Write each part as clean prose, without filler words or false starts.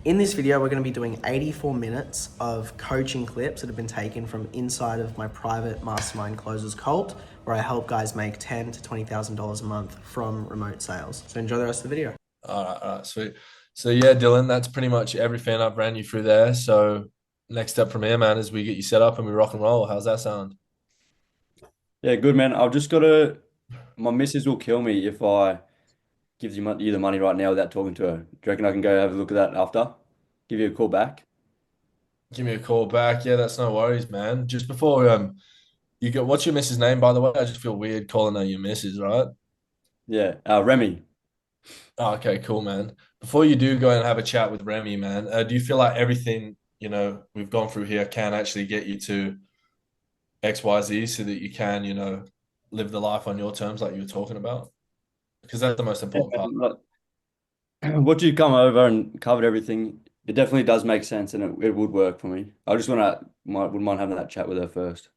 In this video, we're going to be doing 84 minutes of coaching clips that have been taken from inside of my private mastermind closers cult, where I help guys make $10,000 to $20,000 a month from remote sales. So enjoy the rest of the video. All right, sweet. So yeah, Dylan, that's pretty much everything I've ran you through there. So next step from here, man, is we get you set up and we rock and roll. How's that sound? Yeah, good man. I've just got to. My missus will kill me if I give you the money right now without talking to her. Do you reckon I can go have a look at that after? Give you a call back? Give me a call back. Yeah, that's no worries, man. Just before you get what's your missus name, by the way? I just feel weird calling her your missus, right? Yeah, Remy. Oh, okay, cool, man. Before you do go and have a chat with Remy, man, do you feel like everything we've gone through here can actually get you to XYZ so that you can live the life on your terms like you were talking about? Because that's the most Yeah, important part. look, what you come over and covered everything, it definitely does make sense and it would work for me. I just wouldn't mind having that chat with her first.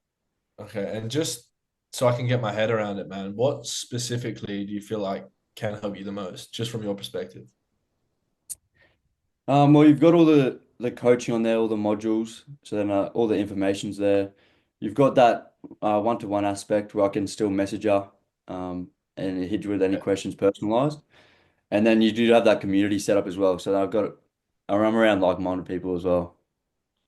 Okay, and just so I can get my head around it, man, what specifically do you feel like can help you the most, just from your perspective? Well, you've got all the coaching on there, all the modules, so then all the information's there. You've got that one-to-one aspect where I can still message her and hit you with any Yeah, questions personalized. And then you do have that community set up as well. So I'm around like-minded people as well.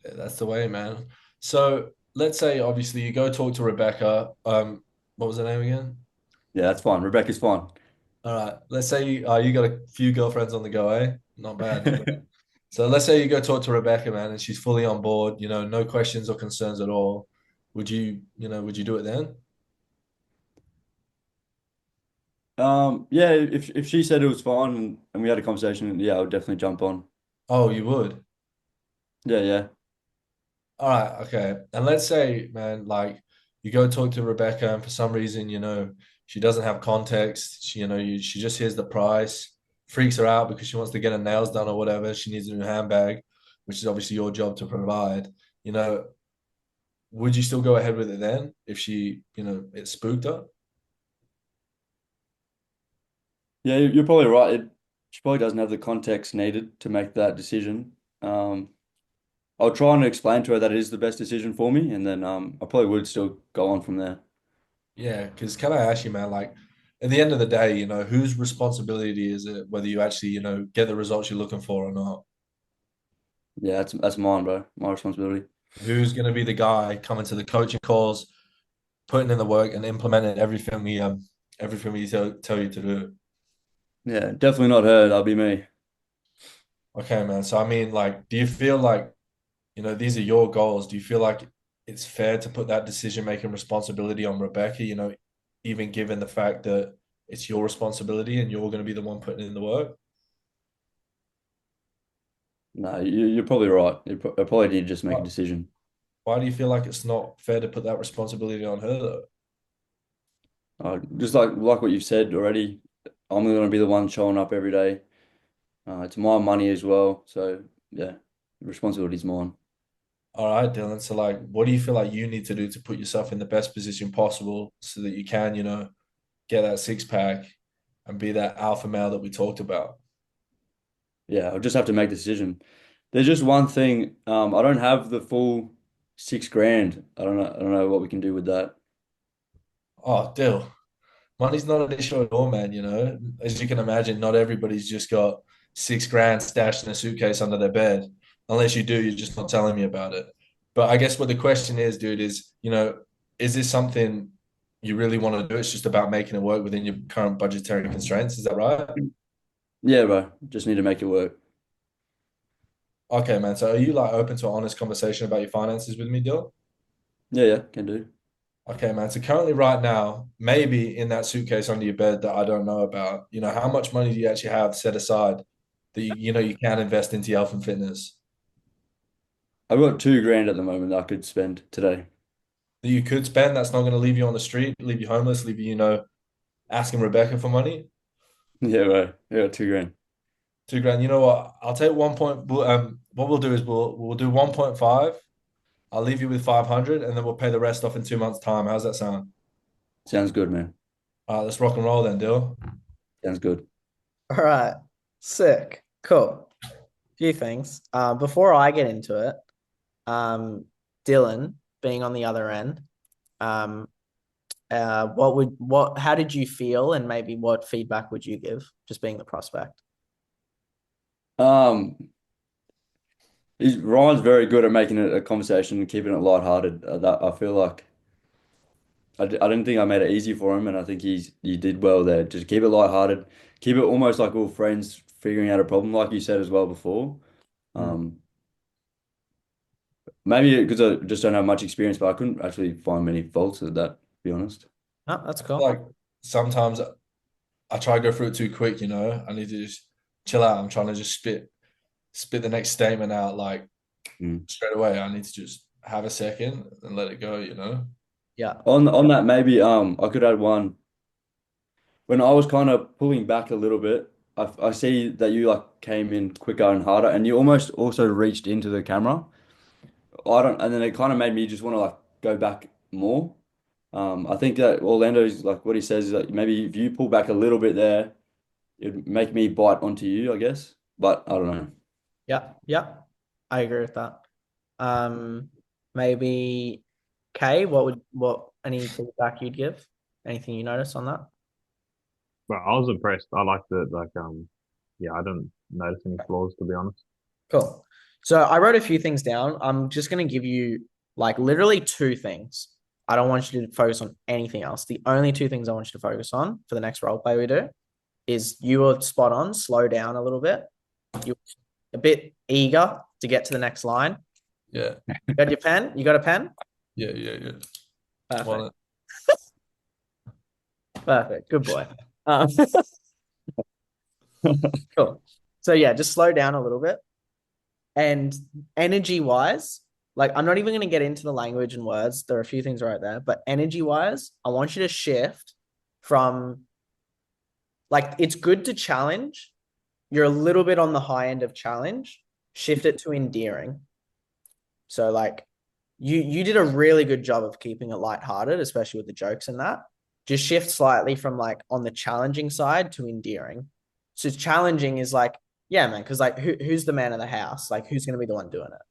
yeah, that's the way, man. So let's say obviously you go talk to Rebecca. What was her name again? Yeah, that's fine. Rebecca's fine. All right. Let's say you got a few girlfriends on the go, eh? Not bad. So let's say you go talk to Rebecca, man, and she's fully on board, no questions or concerns at all. Would you do it then? Yeah, if she said it was fine and we had a conversation, yeah, I would definitely jump on. Oh, you would? Yeah, yeah. All right, okay. And let's say, man, like you go talk to Rebecca, and for some reason, she doesn't have context. She just hears the price, freaks her out because she wants to get her nails done or whatever. She needs a new handbag, which is obviously your job to provide. You know, would you still go ahead with it then if it spooked her? Yeah, you're probably right. She probably doesn't have the context needed to make that decision. Um, I'll try and explain to her that it is the best decision for me, and then I probably would still go on from there. Yeah, because can I ask you, man, like at the end of the day, whose responsibility is it whether you actually, get the results you're looking for or not? Yeah, that's mine, bro. My responsibility. Who's going to be the guy coming to the coaching calls, putting in the work and implementing everything we tell you to do? Yeah, definitely not her. That'll be me. Okay, man. So I mean, like, do you feel like, these are your goals? Do you feel like it's fair to put that decision making responsibility on Rebecca, even given the fact that it's your responsibility and you're going to be the one putting in the work? No, you're probably right. I probably need to just make a Why, decision. why do you feel like it's not fair to put that responsibility on her though? Just like what you've said already, I'm going to be the one showing up every day. It's my money as well, so yeah, the responsibility's mine. All right, Dylan. So like, what do you feel like you need to do to put yourself in the best position possible so that you can, get that six pack and be that alpha male that we talked about? Yeah, I'll just have to make the decision. There's just one thing. I don't have the full 6 grand. I don't know what we can do with that. Oh, Dill, money's not an issue at all, man. As you can imagine, not everybody's just got 6 grand stashed in a suitcase under their bed. Unless you do, you're just not telling me about it. But I guess what the question is, dude, is this something you really want to do? It's just about making it work within your current budgetary constraints. Is that right? Yeah, bro. Just need to make it work. Okay, man. So are you like open to an honest conversation about your finances with me, Dill? Yeah, yeah, can do. Okay, man. So currently, right now, maybe in that suitcase under your bed that I don't know about, how much money do you actually have set aside that you can invest into your health and fitness I've got 2 grand at the moment that I could spend today. that you could spend that's not going to leave you on the street, leave you homeless, leave you, asking Rebecca for money? Yeah, bro. Yeah, 2 grand. 2 grand. You know what? I'll take 1 point. What we'll do is we'll do 1.5. I'll leave you with 500, and then we'll pay the rest off in 2 months' time. How's that sound? Sounds good, man. All right, let's rock and roll then, deal. Sounds good. All right. Sick. Cool. few things. Before I get into it, Dylan being on the other end, um, how did you feel, and maybe what feedback would you give, just being the prospect? Um, Ryan's very good at making it a conversation and keeping it lighthearted. That I feel like I didn't think I made it easy for him, and I think he did well there. Just keep it lighthearted, keep it almost like all friends figuring out a problem, like you said as well before. Mm. Um, Maybe because I just don't have much experience, but I couldn't actually find many faults with that, to be honest. Oh, that's cool. Like sometimes I try to go through it too quick, you know. I need to just chill out. I'm trying to just spit the next statement out like Mm. straight away. I need to just have a second and let it go, you know. Yeah. On that, maybe I could add one. When I was kind of pulling back a little bit, I see that you like came in quicker and harder, and you almost also reached into the camera. I don't, and then it kind of made me just want to like go back more. I think that Orlando's like what he says is like maybe if you pull back a little bit there, it'd make me bite onto you, I guess. But I don't know. Yeah. Yeah. I agree with that. Um, Maybe Kay, what any feedback you'd give? Anything you notice on that? But I was impressed. I liked it. Like, yeah, I didn't notice any flaws to be honest. Cool. So I wrote a few things down. I'm just going to give you like literally two things. I don't want you to focus on anything else. The only two things I want you to focus on for the next role play we do is you were spot on, slow down a little bit. You're a bit eager to get to the next line. Yeah. You got your pen? You got a pen? Yeah. Perfect. Perfect. Good boy. Cool. So yeah, just slow down a little bit. And energy wise, like I'm not even going to get into the language and words. There are a few things right there, but energy wise, I want you to shift from like it's good to challenge. You're a little bit on the high end of challenge. Shift it to endearing. So like you did a really good job of keeping it lighthearted, especially with the jokes and that. Just shift slightly from like on the challenging side to endearing. So challenging is like, yeah, man, because like who's the man of the house? Like who's gonna be the one doing it?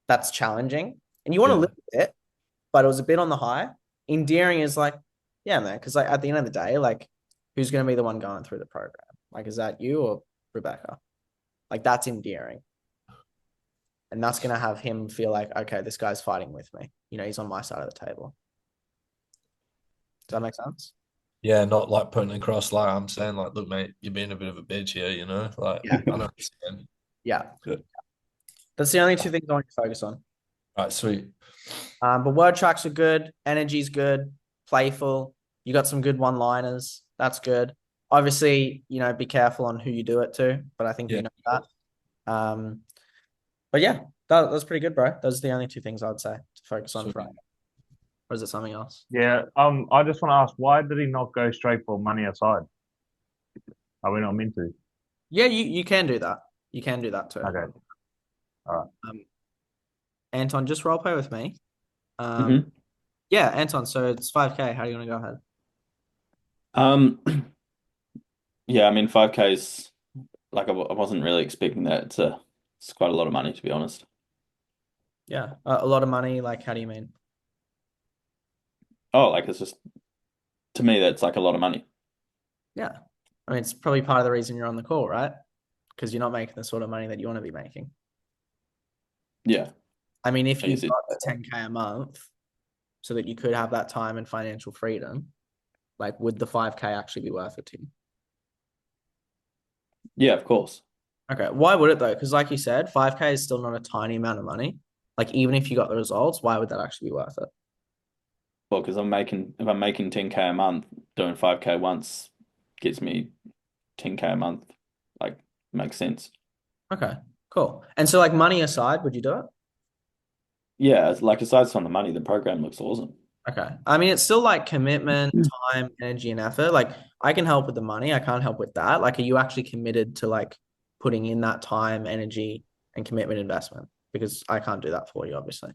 That's challenging. And you want to Yeah. live with it, but it was a bit on the high. Endearing is like, yeah, man, because like at the end of the day, like who's gonna be the one going through the program? Like, is that you or Rebecca? Like that's endearing. And that's going to have him feel like, okay, this guy's fighting with me. You know, he's on my side of the table. Does that make sense? Yeah, not like putting across like I'm saying, like, look, mate, you're being a bit of a bitch here, you know? Like Yeah. I don't understand. Yeah. Good. That's the only two things I want you to focus on. Right, sweet. But word tracks are good. Energy's good. Playful. You got some good one-liners. That's good. Obviously, you know, be careful on who you do it to, but I think you Yeah. know that. But yeah, that's pretty good, bro. Those are the only two things I would say to focus on Sweet. for. Or is it something else? Yeah. I just want to ask, why did he not go straight for money aside? Are we not meant to? Yeah, you can do that. You can do that too. Okay. Anton, just role play with me. Mhm. Yeah, Anton, so it's 5K. How do you want to go ahead? Um, yeah, I mean, 5K is like I wasn't really expecting that. It's quite a lot of money, to be honest. Yeah, a lot of money. Like, how do you mean? Oh, like it's just to me that's like a lot of money. Yeah. I mean, it's probably part of the reason you're on the call, right? Because you're not making the sort of money that you want to be making. Yeah, I mean, if I you guess it- got 10K a month so that you could have that time and financial freedom, like, would the 5K actually be worth it to you? yeah, of course. Okay. Why would it though? Because, like you said, 5K is still not a tiny amount of money. Like, even if you got the results, why would that actually be worth it? Well, because if I'm making 10K a month, doing 5K once gets me 10K a month. Like makes sense. Okay, cool. And so, like, money aside, would you do it? Yeah, it's like aside from the money, the program looks awesome. Okay. I mean, it's still like commitment, time, energy, and effort. Like, I can help with the money. I can't help with that. Like, are you actually committed to like putting in that time, energy, and commitment investment? Because I can't do that for you, obviously.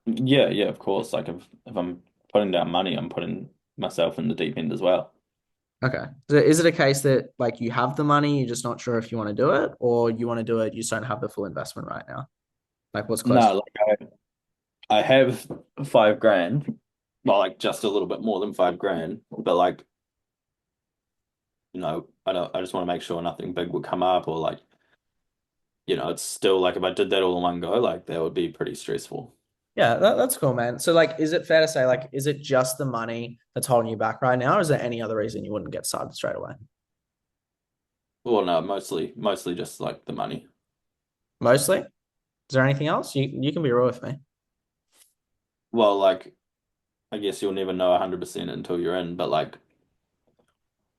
Yeah, of course. Like if I'm putting down money, I'm putting myself in the deep end as well. Okay. So is it a case that like you have the money, you're just not sure if you want to do it, or you want to do it, you just don't have the full investment right now? Like what's close? No, like I have 5 grand. Well, like just a little bit more than 5 grand, but like, I just want to make sure nothing big would come up or like, it's still like if I did that all in one go, like that would be pretty stressful. Yeah, that's cool, man. So like, is it fair to say like, is it just the money that's holding you back right now, or is there any other reason you wouldn't get started straight away? Well, no, mostly just like the money. Mostly? Is there anything else? You can be real with me. Well, like I guess you'll never know 100% until you're in, but like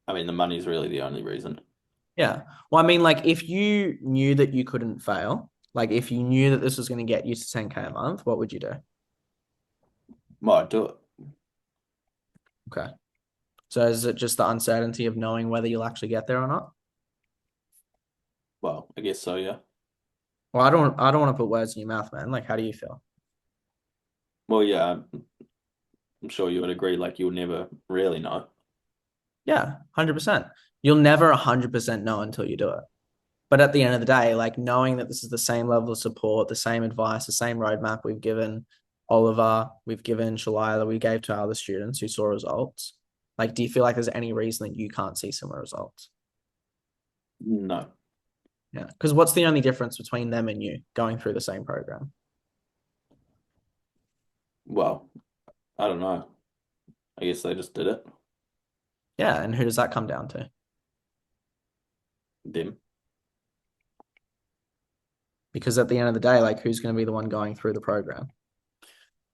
I mean the money's really the only reason. Yeah. Well, I mean, like if you knew that you couldn't fail, like if you knew that this was going to get you to 10K a month, what would you do? Well, I'd do it. Okay. So is it just the uncertainty of knowing whether you'll actually get there or not? Well, I guess so, yeah. Well, I don't want to put words in your mouth, man. Like, how do you feel? Well, yeah, I'm sure you would agree, like you'll never really know. Yeah, 100%. You'll never 100% know until you do it. But at the end of the day, like knowing that this is the same level of support, the same advice, the same roadmap we've given Oliver, we've given Shalila, we gave to our other students who saw results. Like, do you feel like there's any reason that you can't see similar results? No. Yeah. Because what's the only difference between them and you going through the same program? Well, I don't know. I guess they just did it. Yeah. And who does that come down to? Them. Because at the end of the day, like who's going to be the one going through the program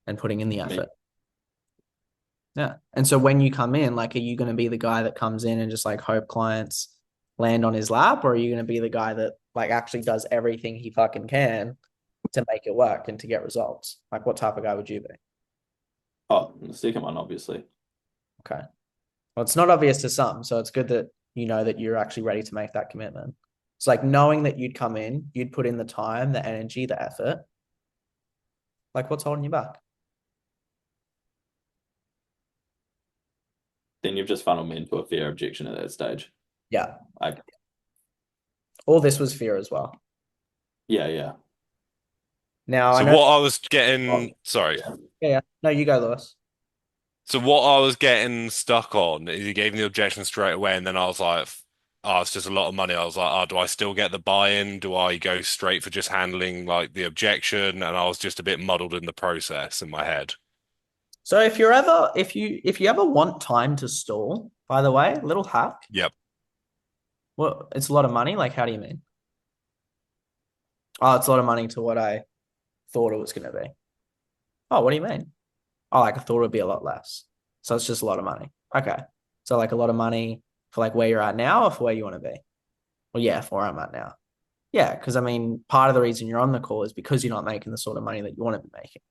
and putting in the Me. effort? Yeah. And so when you come in, like, are you going to be the guy that comes in and just like hope clients land on his lap? Or are you going to be the guy that like actually does everything he fucking can to make it work and to get results? Like, what type of guy would you be? Oh, the second one, obviously. Okay. Well, it's not obvious to some. So it's good that you know that you're actually ready to make that commitment. It's like knowing that you'd come in, you'd put in the time, the energy, the effort. Like, what's holding you back? Then you've just funneled me into a fair objection at that stage. Yeah. Like, All this was fear as well. yeah. Now, I So know. what I was getting, sorry. Yeah. No, you go, Lewis. So what I was getting stuck on is he gave me the objection straight away, and then I was like, "Oh, it's just a lot of money." I was like, "Oh, do I still get the buy-in? Do I go straight for just handling like the objection?" And I was just a bit muddled in the process in my head. So if you ever want time to stall, by the way, little hack. Yep. Well, it's a lot of money. Like, how do you mean? Oh, it's a lot of money to what I thought it was going to be. Oh, what do you mean? Oh, like I thought it would be a lot less. So it's just a lot of money. Okay. So like a lot of money for like where you're at now or for where you want to be? Well, yeah, for where I'm at now. Yeah, because I mean, part of the reason you're on the call is because you're not making the sort of money that you want to be making.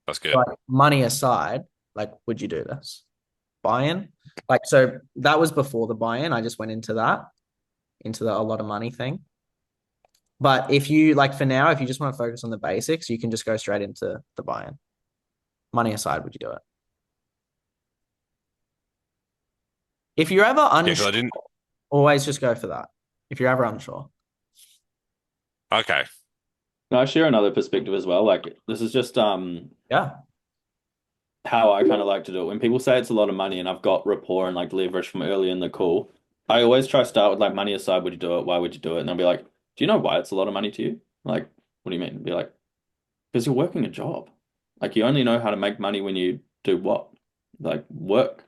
That's good. Like money aside, like would you do this? Buy-in? Like so that was before the buy-in. I just went into that, into a lot of money thing. But if you like for now, if you just want to focus on the basics, you can just go straight into the buy-in. Money aside, would you do it? If you're ever Yeah, 'cause unsure, I didn't. always just go for that. If you're ever unsure. Okay. No, I share another perspective as well. Like this is just Yeah. how I kind of like to do it. When people say it's a lot of money and I've got rapport and like leverage from early in the call, I always try to start with like money aside, would you do it? Why would you do it? And I'll be like, do you know why it's a lot of money to you? Like, what do you mean? Be like, because you're working a job. Like you only know how to make money when you do what? Like work.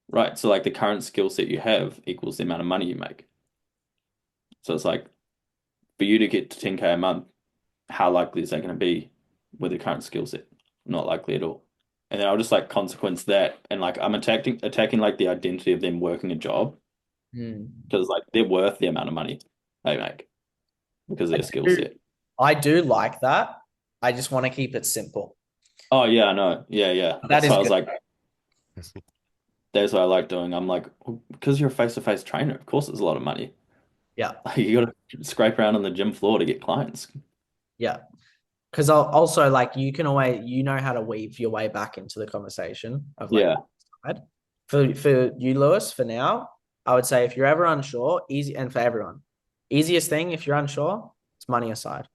Right. So like the current skill set you have equals the amount of money you make. So it's like for you to get to 10K a month, how likely is that going to be with the current skill set? Not likely at all. And then I'll just like consequence that and like I'm attacking like the identity of them working a job because like they're worth the amount of money they make because of their skill set. I do like that. I just want to keep it simple. Oh yeah, I know. Yeah. That That's is what I was good. like, that's what I like doing. I'm like, well, because you're a face-to-face trainer, of course it's a lot of money. Yeah. Like, you got to scrape around on the gym floor to get clients. Yeah. Because I'll also like you can always you know how to weave your way back into the conversation of like Yeah. side. For you, Lewis, for now, I would say if you're ever unsure, easy, and for everyone, easiest thing if you're unsure, it's money aside.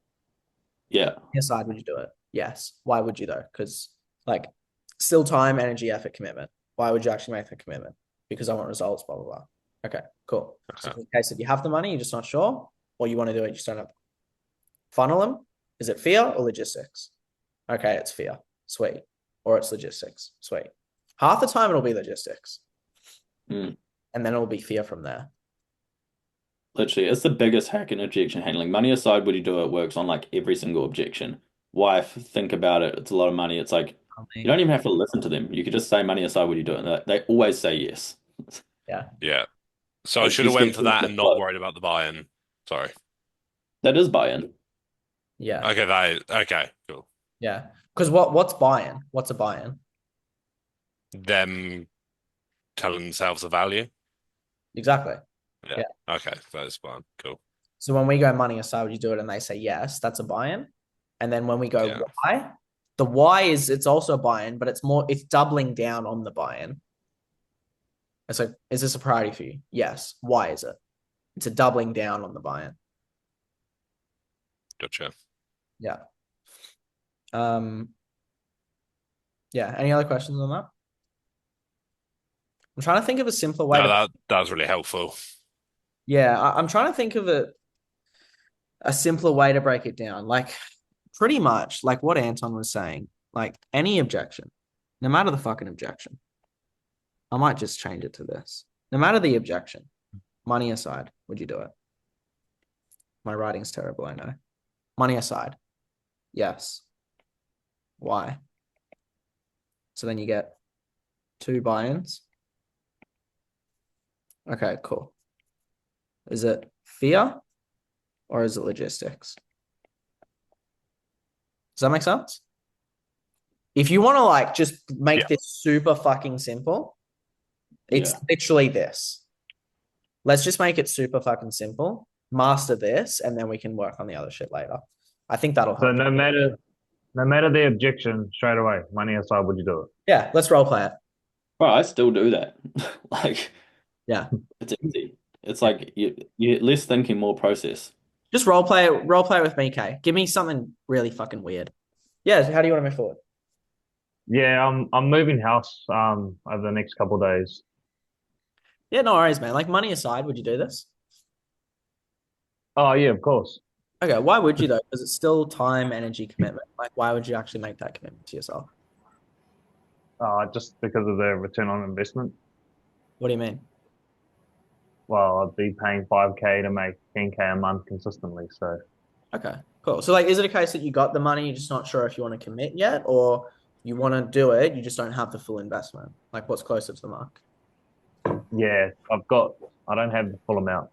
Yeah. Money aside, would you do it? Yes. Why would you though? Because like still time, energy, effort, commitment. Why would you actually make the commitment? Because I want results, blah blah blah. Okay, cool. So Okay. in case if you have the money, you're just not sure, or you want to do it, you just don't have. Funnel them. Is it fear or logistics? Okay, it's fear. Sweet. Or it's logistics. Sweet. Half the time it'll be logistics. Mm. And then it'll be fear from there. Literally, it's the biggest hack in objection handling. Money aside, would you do it? Works on like every single objection. Wife, think about it. It's a lot of money. It's like you don't even have to listen to them. You could just say money aside, would you do it? And they always say yes. Yeah. Yeah. So I Like, should you have went see for that the and not flow. worried about the buy-in. Sorry. That is buy-in. Yeah. Okay, okay, cool. Yeah. Because what's buy-in? What's a buy-in? Them telling themselves a value. Exactly. Yeah. Okay, that is fine. Cool. So when we go money aside, would you do it? And they say yes, that's a buy-in. And then when we go Yeah. why, the why is it's also a buy-in, but it's doubling down on the buy-in. It's like, is this a priority for you? Yes. Why is it? It's a doubling down on the buy-in. Gotcha. Yeah. Yeah. Any other questions on that? I'm trying to think of a simpler way No, to. that was really helpful. Yeah, I'm trying to think of a simpler way to break it down. Like pretty much like what Anton was saying. Like any objection, no matter the fucking objection. I might just change it to this. No matter the objection, money aside, would you do it? My writing's terrible, I know. Money aside. Yes. Why? So then you get 2 buy-ins. Okay, cool. Is it fear or is it logistics? Does that make sense? If you want to like just make Yeah. this super fucking simple, it's Yeah. literally this. Let's just make it super fucking simple. Master this, and then we can work on the other shit later. I think that'll So help. no matter the objection, straight away, money aside, would you do it? Yeah, let's role play it. Bro, I still do that. Like, Yeah. it's easy. It's like you less thinking, more process. Just role play it with me, Kay. Give me something really fucking weird. Yeah, how do you want to move forward? Yeah, I'm moving house over the next couple of days. Yeah, no worries, man. Like money aside, would you do this? Oh yeah, of course. Okay, why would you though? Because it's still time, energy, commitment. Like, why would you actually make that commitment to yourself? Just because of the return on investment. What do you mean? Well, I'd be paying 5K to make 10K a month consistently. So Okay, cool. So, like, is it a case that you got the money, you're just not sure if you want to commit yet, or you want to do it, you just don't have the full investment? Like, what's closer to the mark? yeah, I don't have the full amount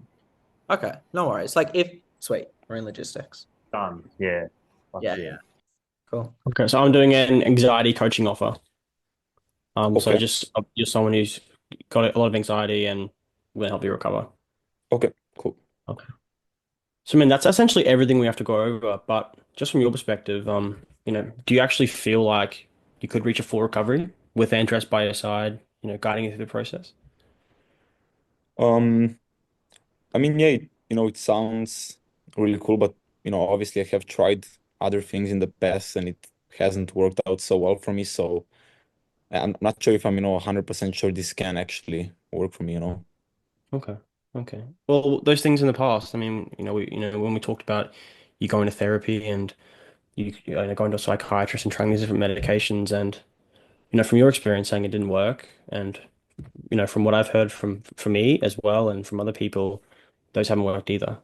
Okay, no worries. Like, sweet, we're in logistics. done. Yeah. Yeah. Cool. Okay, so I'm doing an anxiety coaching offer. So Okay. just you're someone who's got a lot of anxiety and will help you recover. Okay, cool. Okay. So I mean that's essentially everything we have to go over, but just from your perspective, do you actually feel like you could reach a full recovery with Andres by your side, guiding you through the process? Um, I mean, yeah, it sounds really cool, but obviously I have tried other things in the past and it hasn't worked out so well for me. So I'm not sure if I'm, 100% sure this can actually work for me, Okay. Okay. Well, those things in the past, I mean, when we talked about you going to therapy and going to a psychiatrist and trying these different medications and from your experience saying it didn't work and from what I've heard from me as well and from other people, those haven't worked either.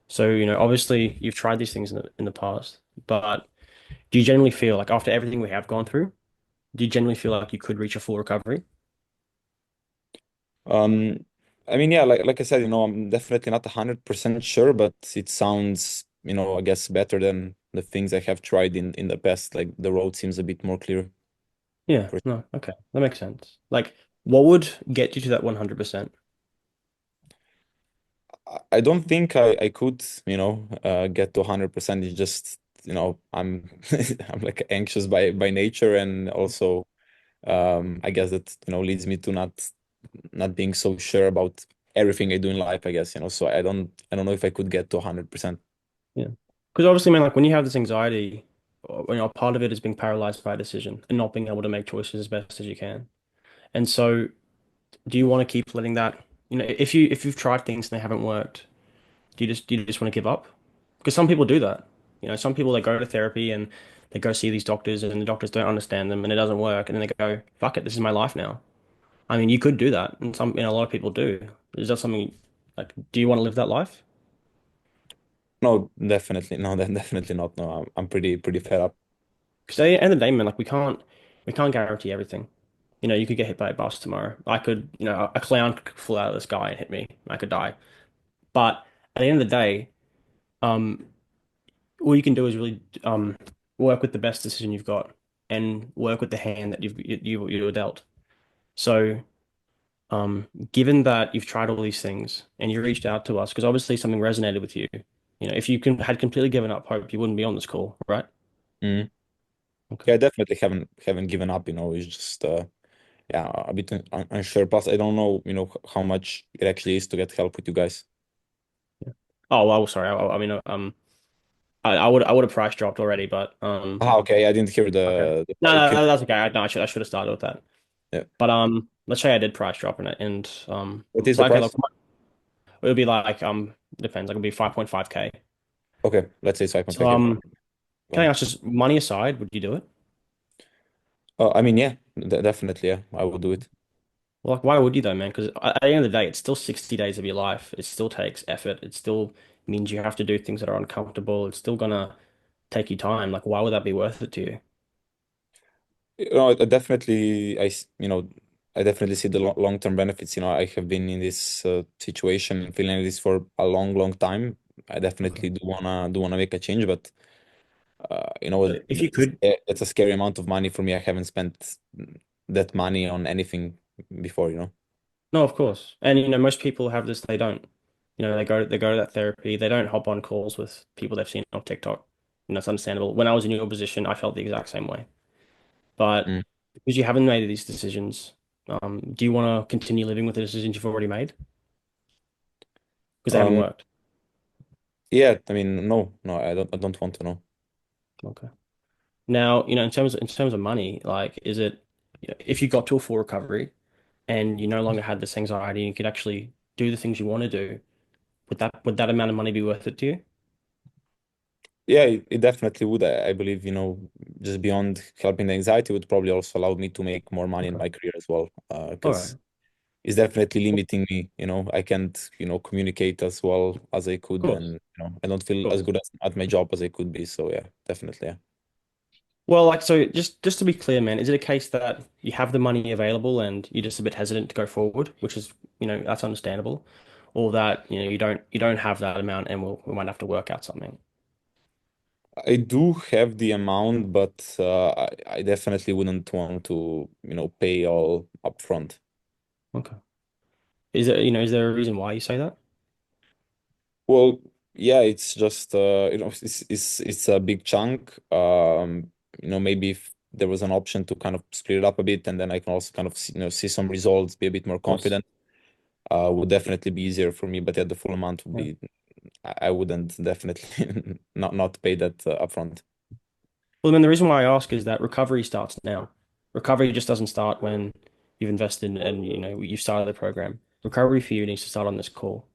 So, obviously you've tried these things in the past, but do you generally feel like after everything we have gone through, do you generally feel like you could reach a full recovery? Um, I mean, yeah, like I said, I'm definitely not 100% sure, but it sounds, I guess better than the things I have tried in the past. Like the road seems a bit more clear. Yeah, no, okay. That makes sense. Like, what would get you to that 100%? I don't think I could, get to 100%. It's just, I'm I'm like anxious by nature, and also I guess that, leads me to not being so sure about everything I do in life, I guess, so I don't know if I could get to 100%. Yeah. Because obviously, man, like when you have this anxiety, part of it is being paralyzed by a decision and not being able to make choices as best as you can. And so, do you want to keep letting that, if you've tried things and they haven't worked, do you just want to give up? Because some people do that. Some people they go to therapy and they go see these doctors and the doctors don't understand them and it doesn't work and then they go, fuck it, this is my life now. I mean, you could do that, and a lot of people do. Is that something like, do you want to live that life? No, definitely. No, definitely not. No, I'm pretty fed up. Because at the end of the day, man, like we can't guarantee everything. You could get hit by a bus tomorrow. I could, a clown could fall out of the sky and hit me. I could die. But at the end of the day, um, all you can do is really work with the best decision you've got and work with the hand that you were dealt. So, given that you've tried all these things and you reached out to us because obviously something resonated with you, if you had completely given up hope, you wouldn't be on this call, right? Mm. Okay. Yeah, I definitely haven't given up, it's just yeah, a bit unsure. Plus, I don't know, how much it actually is to get help with you guys. Oh, well, sorry. I mean, I would have price dropped already, but Okay, I didn't hear okay. the No, part. no, that's okay. No, I should have started with that. Yeah. But let's say I did price drop in it, and What is so the okay, look, price? it would be like depends. Like it'd be 5.5K. Okay, let's say so I can So take it. can I ask, just money aside, would you do it? I mean, yeah, definitely, yeah, I will do it. Well, like, why would you though, man? Because at the end of the day, it's still 60 days of your life. It still takes effort. It still means you have to do things that are uncomfortable. It's still gonna take you time. Like, why would that be worth it to you? I definitely, I definitely see the long-term benefits. I have been in this situation and feeling like this for a long, long time. I Okay. definitely do wanna make a change, but If you that's could, that's a scary amount of money for me. I haven't spent that money on anything before. no, of course. And most people have this, they don't. They go to that therapy, they don't hop on calls with people they've seen on TikTok. It's understandable. When I was in your position, I felt the exact same way. But Mm. because you haven't made these decisions, do you want to continue living with the decisions you've already made? Because they haven't Um, worked. yeah, I mean, no, no, I don't want to know. Okay. Now, in terms of money, like, is it, if you got to a full recovery and you no longer had this anxiety and you could actually do the things you want to do, would that amount of money be worth it to you? Yeah, it definitely would. I believe, just beyond helping the anxiety would probably also allow me to make more money in Okay. my career as well. All right. Because it's definitely limiting me. I can't, communicate as well as I Of could, course. and I don't feel Of as course. good at my job as I could be. So yeah, definitely. Yeah. Well, like, so just to be clear, man, is it a case that you have the money available and you're just a bit hesitant to go forward, which is, that's understandable, or that, you don't have that amount and we might have to work out something. I do have the amount, but I definitely wouldn't want to, pay all upfront. Okay. Is there a reason why you say that? Well, yeah, it's just it's a big chunk. Maybe if there was an option to kind of split it up a bit, and then I can also kind of see some results, be a bit more Of course. confident. Would definitely be easier for me, but yeah, the full amount would Yeah. be. I wouldn't definitely not pay that upfront. Well, then the reason why I ask is that recovery starts now. Recovery just doesn't start when you've invested and you've started the program. Recovery for you needs to start on this call.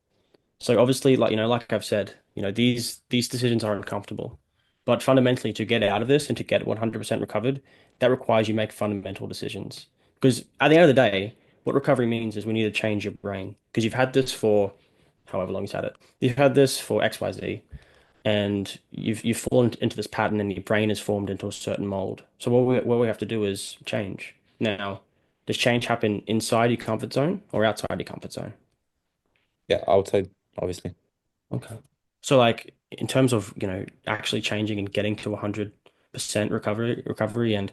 So obviously, like I've said, these decisions are uncomfortable. But fundamentally, to get out of this and to get 100% recovered, that requires you make fundamental decisions. Because at the end of the day, what recovery means is we need to change your brain. Because you've had this for however long you've had it. You've had this for XYZ, and you've fallen into this pattern, and your brain is formed into a certain mold. So what we have to do is change. Now, does change happen inside your comfort zone or outside your comfort zone? Yeah, outside, obviously. Okay. So like in terms of, actually changing and getting to 100% recovery and,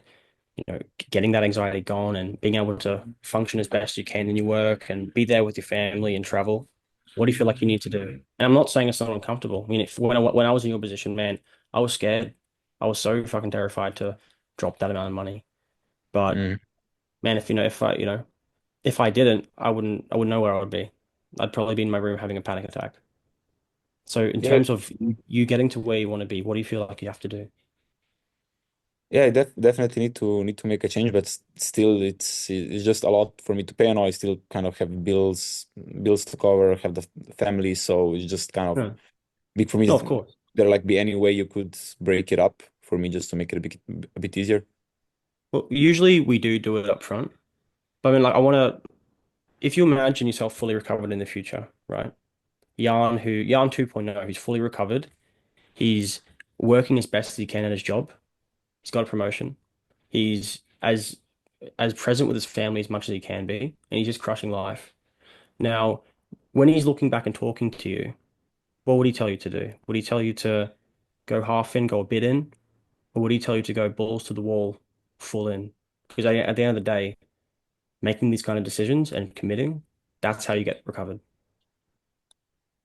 getting that anxiety gone and being able to function as best you can in your work and be there with your family and travel, what do you feel like you need to do? And I'm not saying it's not uncomfortable. I mean, if when I was in your position, man, I was scared. I was so fucking terrified to drop that amount of money. But Mm. man, if I didn't, I wouldn't know where I would be. I'd probably be in my room having a panic attack. So in Yeah, terms of you getting to where you want to be, what do you feel like you have to do? yeah, definitely need to make a change, but still, it's just a lot for me to pay, and I still kind of have bills to cover, have the family, so it's just kind of No, big for me. no, of course. There like be any way you could break it up for me just to make it a bit easier? Well, usually we do it up front. But I mean, like, if you imagine yourself fully recovered in the future, right? Yarn 2.0, he's fully recovered. He's working as best as he can at his job. He's got a promotion. He's as present with his family as much as he can be, and he's just crushing life. Now, when he's looking back and talking to you, what would he tell you to do? Would he tell you to go half in, go a bit in, or would he tell you to go balls to the wall, full in? Because at the end of the day, making these kind of decisions and committing, that's how you get recovered.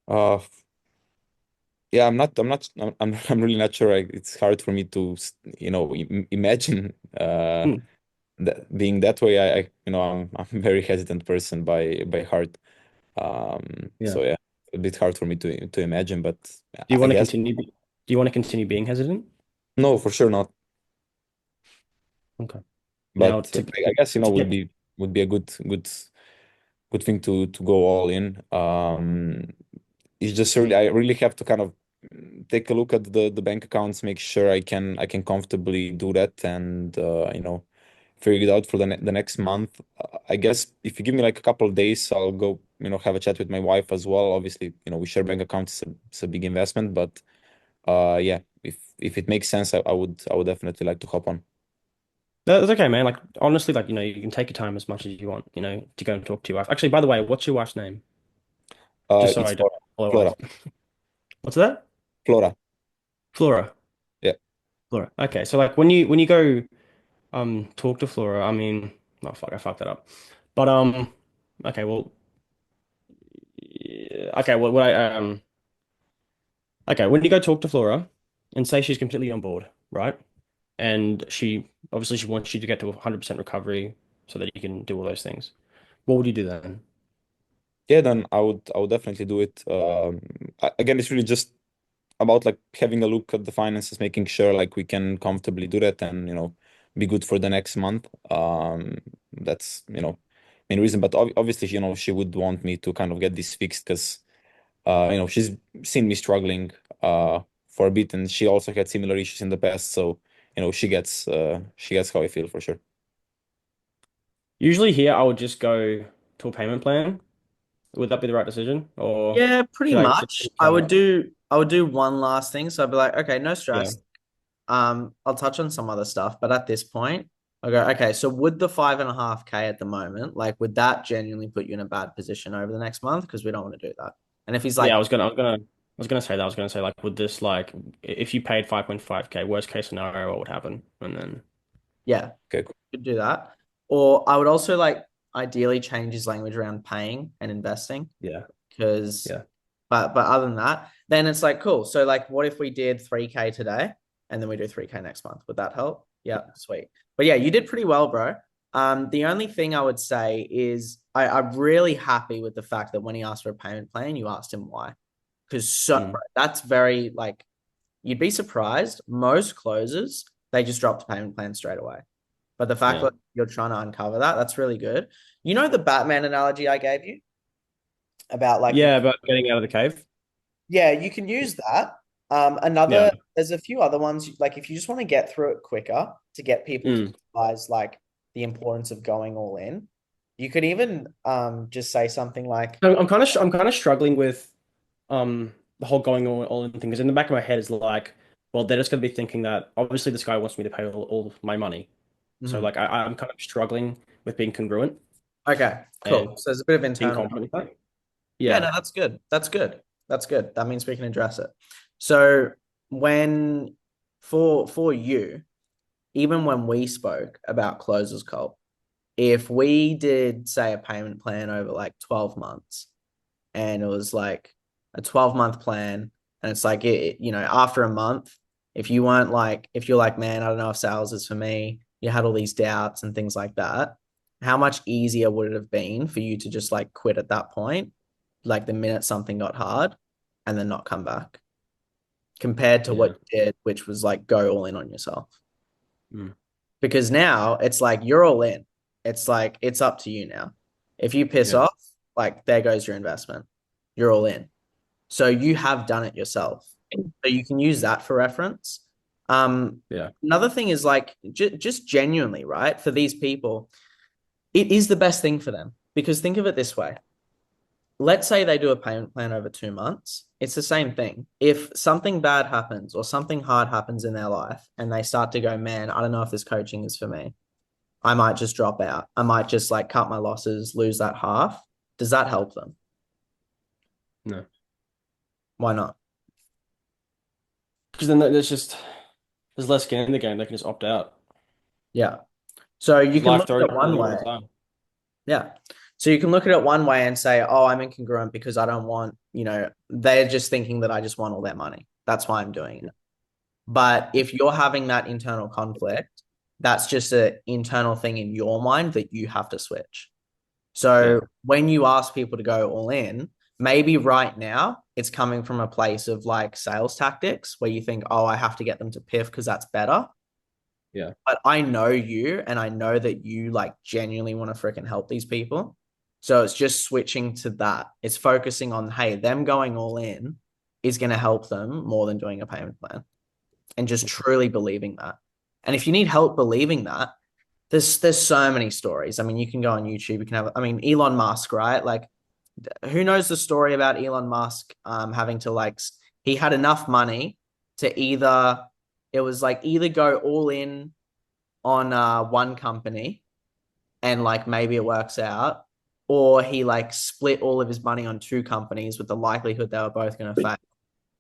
Uh, yeah, I'm really not sure. It's hard for me to, imagine Hmm. that being that way. I'm a very hesitant person by heart. Yeah. So yeah, a bit hard for me to imagine, but Do you I want to guess continue? Do you want to continue being hesitant? no, for sure not. Okay. Now But I guess to would get be a good thing to go all in. It's just really I really have to kind of take a look at the bank accounts, make sure I can comfortably do that, and figure it out for the next month. I guess if you give me like a couple of days, I'll go have a chat with my wife as well. Obviously, we share bank accounts. It's a big investment, but yeah, if it makes sense, I would definitely like to hop on. that's okay, man. Like honestly, like you can take your time as much as you want, to go and talk to your wife. Actually, by the way, what's your wife's name? Just so It's I don't Flora. otherwise. What's that? Flora. Flora. Yeah. Flora. Okay, so like when you go talk to Flora, I mean, oh fuck, I fucked that up. But okay, well, yeah, okay, well, okay, when you go talk to Flora and say she's completely on board, right? And she wants you to get to 100% recovery so that you can do all those things. What would you do then? Yeah, then I would definitely do it. Again, it's really just about like having a look at the finances, making sure like we can comfortably do that and be good for the next month. That's main reason. But obviously, she would want me to kind of get this fixed because she's seen me struggling for a bit, and she also had similar issues in the past. So she gets how I feel for sure. Usually here, I would just go to a payment plan. Would that be the right decision, or Yeah, pretty should much. I start? I would do one last thing. So I'd be like, okay, no Yeah, stress. I'll touch on some other stuff, but at this point, I go, okay, so would the 5.5K at the moment, like, would that genuinely put you in a bad position over the next month? Because we don't want to do that. And if he's yeah. like, I was gonna say that. I was gonna say like, would this like, if you paid 5.5K, worst case scenario, what would happen? And then yeah, Okay, cool. could do that. Or I would also like ideally change his language around paying and investing yeah, because, yeah. but other than that, then it's like, cool. So like, what if we did 3K today and then we do 3K next month? Would that help? Yeah, sweet. But yeah, you did pretty well, bro. The only thing I would say is I'm really happy with the fact that when he asked for a payment plan, you asked him why. Because bro, that's very like you'd be surprised. Most closers, they just drop the payment plan straight away. But the fact Yeah. that you're trying to uncover that, that's really good. You know the Batman analogy I gave you about like Yeah, but getting out of the cave. yeah, you can use that. Yeah. There's a few other ones like if you just want to get through it quicker to get people to Mm. realize like the importance of going all in. You could even just say something like, I'm kind of struggling with the whole going all in thing because in the back of my head is like, well, they're just gonna be thinking that obviously this guy wants me to pay all my money. So mhm. like I'm kind of struggling with being congruent Okay, and cool. So there's a bit of being internal. confident with that. Yeah, no, Yeah. that's good. That's good. That's good. That means we can address it. So when for you, even when we spoke about closers cult, if we did say a payment plan over like 12 months and it was like a 12-month plan and it's like after a month, if you weren't like if you're like, man, I don't know if sales is for me, you had all these doubts and things like that, how much easier would it have been for you to just like quit at that point, like the minute something got hard, and then not come back, compared to what you did, which was like go all in on yourself. Mm. Because now it's like you're all in. It's like it's up to you now. If you piss Yeah. off, like there goes your investment. You're all in. So you have done it yourself. So you can use that for reference. Yeah. Another thing is like just genuinely, right? For these people, it is the best thing for them. Because think of it this way. Let's say they do a payment plan over 2 months. It's the same thing. If something bad happens or something hard happens in their life and they start to go, man, I don't know if this coaching is for me. I might just drop out. I might just like cut my losses, lose that half. Does that help them? No. Why not? Because then there's less skin in the game. They can just opt out. Yeah. So you can Life look at throws it one you all way. the time. Yeah. So you can look at it one way and say, oh, I'm incongruent because I don't want, they're just thinking that I just want all their money. That's why I'm doing it. But if you're having that internal conflict, that's just an internal thing in your mind that you have to switch. So when you ask people to go all in, maybe right now it's coming from a place of like sales tactics where you think, oh, I have to get them to piff because that's better. Yeah. But I know you and I know that you like genuinely want to freaking help these people. So it's just switching to that. It's focusing on, hey, them going all in is going to help them more than doing a payment plan and just truly believing that. And if you need help believing that, there's so many stories. I mean, you can go on YouTube, you can have, I mean, Elon Musk, right? Like, who knows the story about Elon Musk having to like, he had enough money to either go all in on one company and like maybe it works out, or he like split all of his money on two companies with the likelihood they were both going to fail,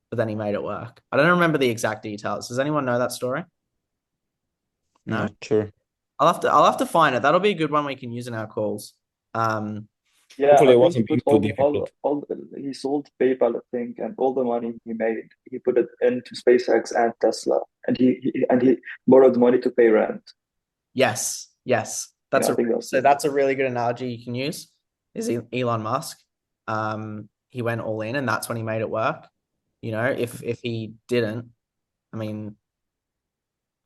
but then he made it work. I don't remember the exact details. Does anyone know that story? No? Not sure. I'll have to find it. That'll be a good one we can use in our calls. Yeah, Hopefully I it think he wasn't put being too difficult. he sold PayPal, I think, and all the money he made, he put it into SpaceX and Tesla, and he borrowed money to pay rent. Yes. Yeah, I think That's a really good analogy you can use. Is Elon Musk? He went all in, and that's when he made it work. If he didn't, I mean,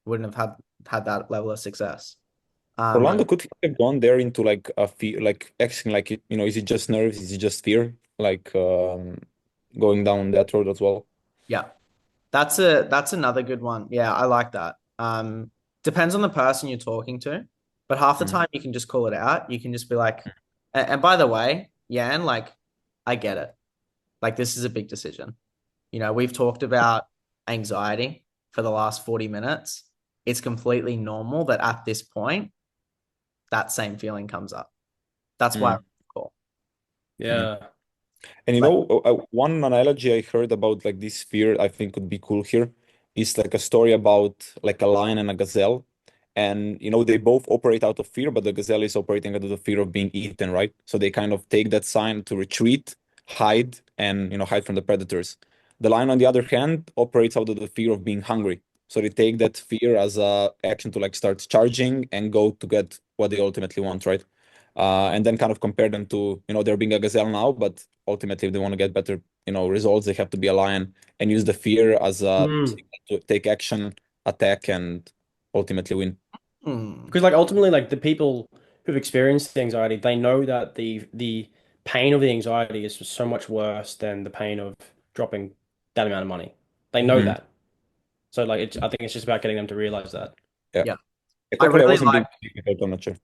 wouldn't have had that level of success. Orlando could he have gone there into like a fear, like acting like it, is it just nerves? Is it just fear? Like going down that road as well. Yeah, that's another good one. Yeah, I like that. Depends on the person you're talking to, but half the time you can just call it out. You can just be like, and by the way, Yan, like, I get it. Like, this is a big decision. We've talked about anxiety for the last 40 minutes. It's completely normal that at this point, that same feeling comes up. That's why I'm cool. Yeah. And Like- one analogy I heard about like this fear I think could be cool here is like a story about like a lion and a gazelle. And they both operate out of fear, but the gazelle is operating out of the fear of being eaten, right? So they kind of take that sign to retreat, hide, and hide from the predators. The lion, on the other hand, operates out of the fear of being hungry. So they take that fear as a action to like start charging and go to get what they ultimately want, right? And then kind of compare them to, they're being a gazelle now, but ultimately if they want to get better, results, they have to be a lion and use the fear as a signal to take action, attack, and ultimately win. Because like ultimately, like the people who've experienced the anxiety, they know that the pain of the anxiety is so much worse than the pain of dropping that amount of money. They know Mhm. that. So like I think it's just about getting them to realize that. Yeah. Hopefully I really wasn't being like- difficult, I'm not sure.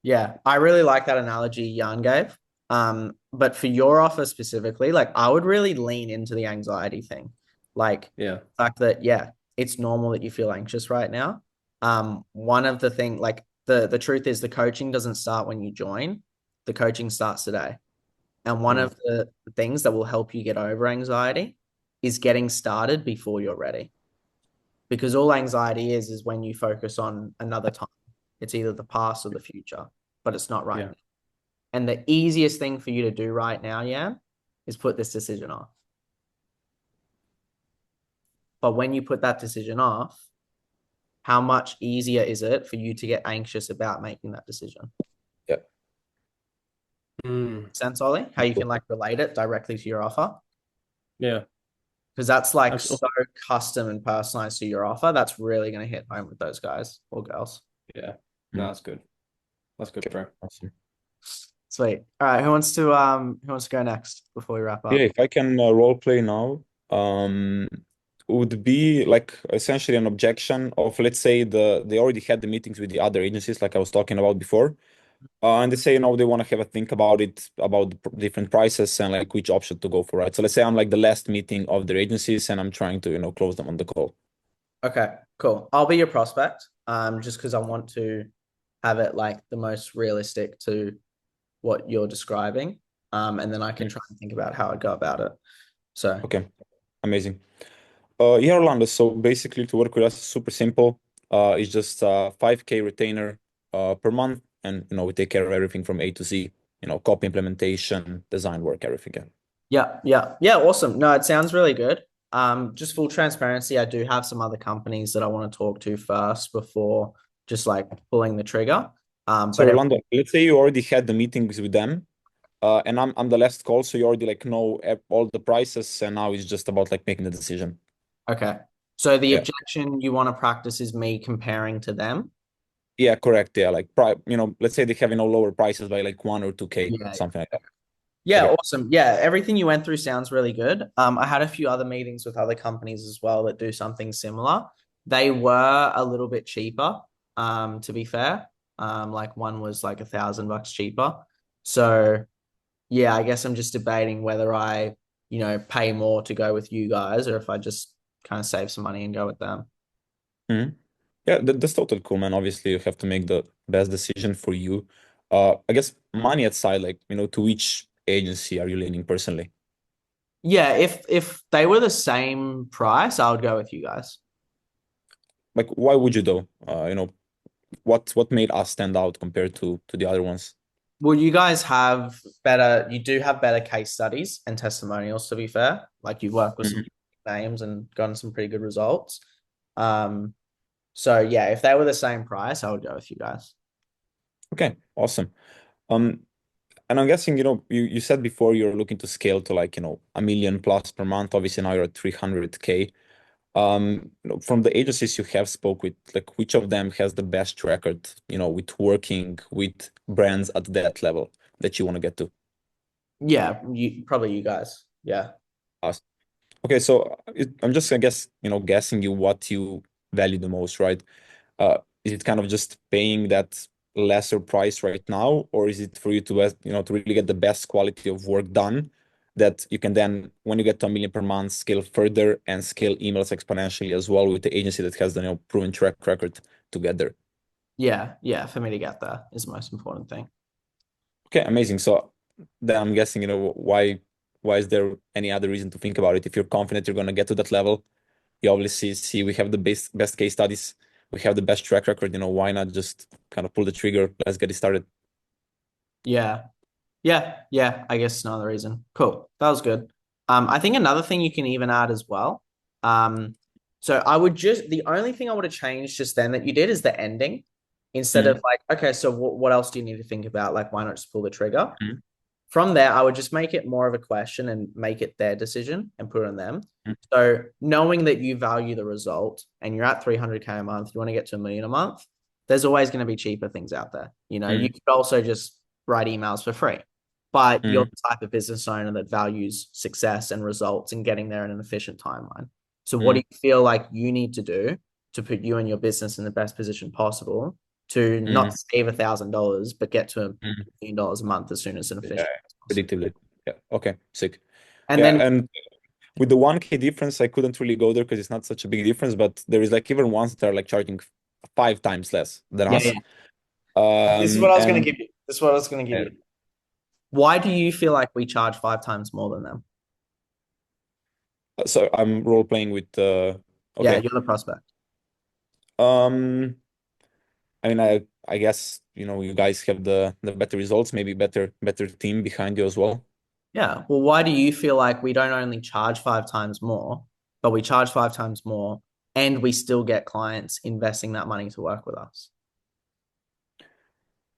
Yeah, I really like that analogy Jan gave. But for your offer specifically, like I would really lean into the anxiety thing. Like Yeah. the fact that, yeah, it's normal that you feel anxious right now. One of the thing, like the truth is the coaching doesn't start when you join. The coaching starts today. And one of the things that will help you get over anxiety is getting started before you're ready. Because all anxiety is when you focus on another time. It's either the past or the future, but it's not right Yeah. now. And the easiest thing for you to do right now, is put this decision off. But when you put that decision off, how much easier is it for you to get anxious about making that decision? Yeah. Sense, Ollie? How you can like relate it directly to your offer? Yeah. Because that's like That's so custom and personalized to your offer. That's really going to hit home with those guys or girls. Yeah. No, that's good. That's good, bro. Awesome. Sweet. All right, who wants to go next before we wrap up? Yeah, if I can role play now, would be like essentially an objection of, let's say, they already had the meetings with the other agencies, like I was talking about before, and they say, they want to have a think about it, about the different prices and like which option to go for, right? So let's say I'm like the last meeting of their agencies and I'm trying to, close them on the call. Okay, cool. I'll be your prospect. Just because I want to have it like the most realistic to what you're describing. And then I can try and think about how I'd go about it. So Okay, amazing. Yeah, Orlando. So basically, to work with us is super simple. It's just 5K retainer per month, and we take care of everything from A to Z. Copy implementation, design work, everything. yeah, awesome. No, it sounds really good. Just full transparency, I do have some other companies that I want to talk to first before just like pulling the trigger. So But Orlando, let's say you already had the meetings with them, and I'm the last call, so you already like know all the prices, and now it's just about like making the decision. okay. So the Yeah. objection you want to practice is me comparing to them. Yeah, correct. Yeah, like let's say they have lower prices by like 1 or 2K, Yeah. something like that. Yeah, Okay. awesome. Yeah, everything you went through sounds really good. I had a few other meetings with other companies as well that do something similar. They were a little bit cheaper, to be fair. Like one was like $1,000 cheaper. So yeah, I guess I'm just debating whether I, pay more to go with you guys or if I just kind of save some money and go with them. Mhm. Yeah, that's totally cool, man. Obviously, you have to make the best decision for you. I guess money aside, like, to which agency are you leaning personally? Yeah, if they were the same price, I would go with you guys. Like, why would you though? What made us stand out compared to the other ones? Well, you do have better case studies and testimonials, to be fair. Like you've worked with some Mhm. names and gotten some pretty good results. Um, so yeah, if they were the same price, I would go with you guys. Okay, awesome. Um, and I'm guessing, you said before you're looking to scale to like, 1 million plus per month. Obviously now you're at 300K. From the agencies you have spoke with, like which of them has the best record, with working with brands at that level that you want to get to? Yeah, probably you guys. Yeah. Us. Okay, so I'm just, I guess, guessing you what you value the most, right? Is it kind of just paying that lesser price right now, or is it for you to, to really get the best quality of work done that you can then, when you get to 1 million per month, scale further and scale emails exponentially as well with the agency that has the proven track record together? Yeah. For me to get there is the most important thing. Okay, amazing. So then I'm guessing, why is there any other reason to think about it? If you're confident you're going to get to that level, you obviously see we have the best case studies, we have the best track record, why not just kind of pull the trigger? Let's get it started. Yeah. I guess another reason. Cool. That was good. I think another thing you can even add as well. So the only thing I would have changed just then that you did is the ending. Instead of like, okay, so what else do you need to think about? Like, why not just pull the trigger? Mhm. From there, I would just make it more of a question and make it their decision and put it on them. Mhm. So knowing that you value the result and you're at 300K a month, you want to get to 1 million a month, there's always going to be cheaper things out there. You Mhm. could also just write emails for free, but you're Mhm. the type of business owner that values success and results and getting there in an efficient timeline. So what do Mhm. you feel like you need to do to put you and your business in the best position possible to not Mhm. save $1,000, but get to $1 Mhm. million a month as soon as an Yeah, efficient as possible? predictably. Yeah. Okay, sick. And Yeah, then, and with the 1K difference, I couldn't really go there because it's not such a big difference, but there is like even ones that are like charging 5 times less than yeah, us. this is what I was going to And give you. This is what I was going to give you. Why do you feel like we charge 5 times more than them? so I'm role playing with Yeah, okay. you're the prospect. Um, I mean, I guess you guys have the better results, maybe better team behind you as well. Yeah. Well, why do you feel like we don't only charge 5 times more, but we charge 5 times more and we still get clients investing that money to work with us?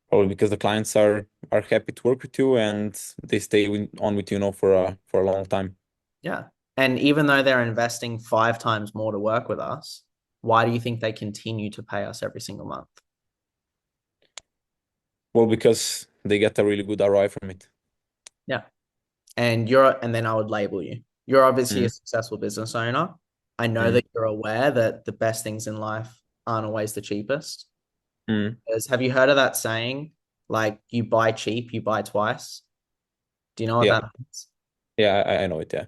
Probably because the clients are happy to work with you and they stay on with you, for a long time. Yeah. And even though they're investing 5 times more to work with us, why do you think they continue to pay us every single month? Well, because they get a really good ROI from it. Yeah. And then I would label you. You're obviously a successful business owner. I know that you're aware that the best things in life aren't always the cheapest. Because have you heard of that saying? Like, you buy cheap, you buy twice. Do you know what Yeah. that means? Yeah, I know it. Yeah.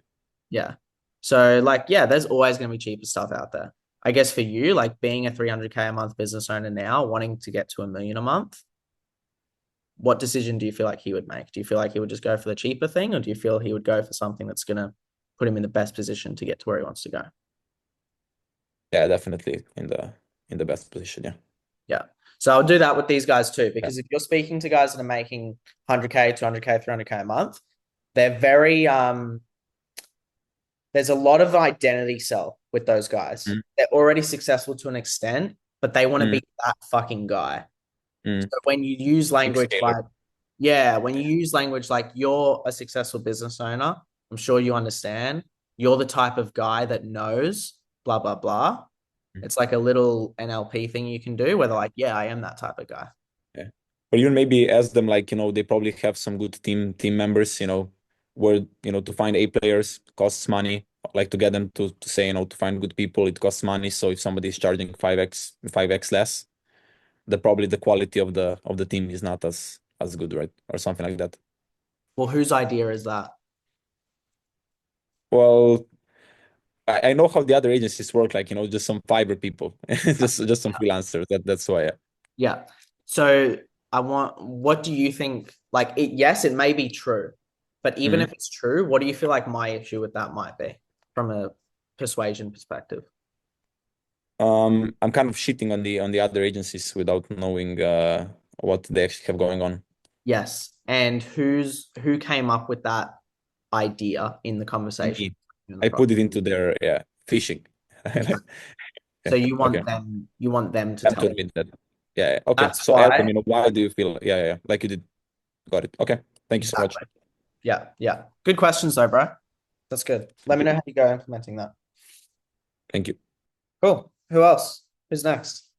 Yeah. So, like, yeah, there's always going to be cheaper stuff out there. I guess for you, like being a 300K a month business owner now, wanting to get to $1 million a month, what decision do you feel like he would make? Do you feel like he would just go for the cheaper thing, or do you feel he would go for something that's going to put him in the best position to get to where he wants to go? Yeah, definitely in the best position. Yeah. Yeah. So I'll do that with these guys too, because if you're speaking to guys that are making 100K, 200K, 300K a month, they're very there's a lot of identity sell with those guys. They're already successful to an extent, but they want to be that fucking guy. So when you use language like, when you use language like you're a successful business owner, I'm sure you understand, you're the type of guy that knows blah, blah, blah. It's like a little NLP thing you can do where they're like, yeah, I am that type of guy. Yeah. Or even maybe ask them, like, they probably have some good team members, where, to find A players costs money. Like, to get them to say, to find good people, it costs money. So if somebody is charging 5x less, probably the quality of the team is not as good, right? Or something like that. Well, whose idea is that? Well, I know how the other agencies work, like, just some Fiverr people, just some freelancers. That's why. Yeah. Yeah. So what do you think? Like, yes, it may be true, but even if it's true, what do you feel like my issue with that might be from a persuasion perspective? I'm kind of shitting on the other agencies without knowing what they actually have going on. Yes. And who came up with that idea in the conversation? I put it into their fishing. So you want Okay. them to tell you. admit that. Yeah. Okay. That's So why. Adam, why do you feel? Yeah. Like you did. Got it. Okay. Thank you so much. Exactly. Yeah. Good questions though, bro. That's good. Let me know how you go implementing that. Thank you. Cool. Who else? Who's next?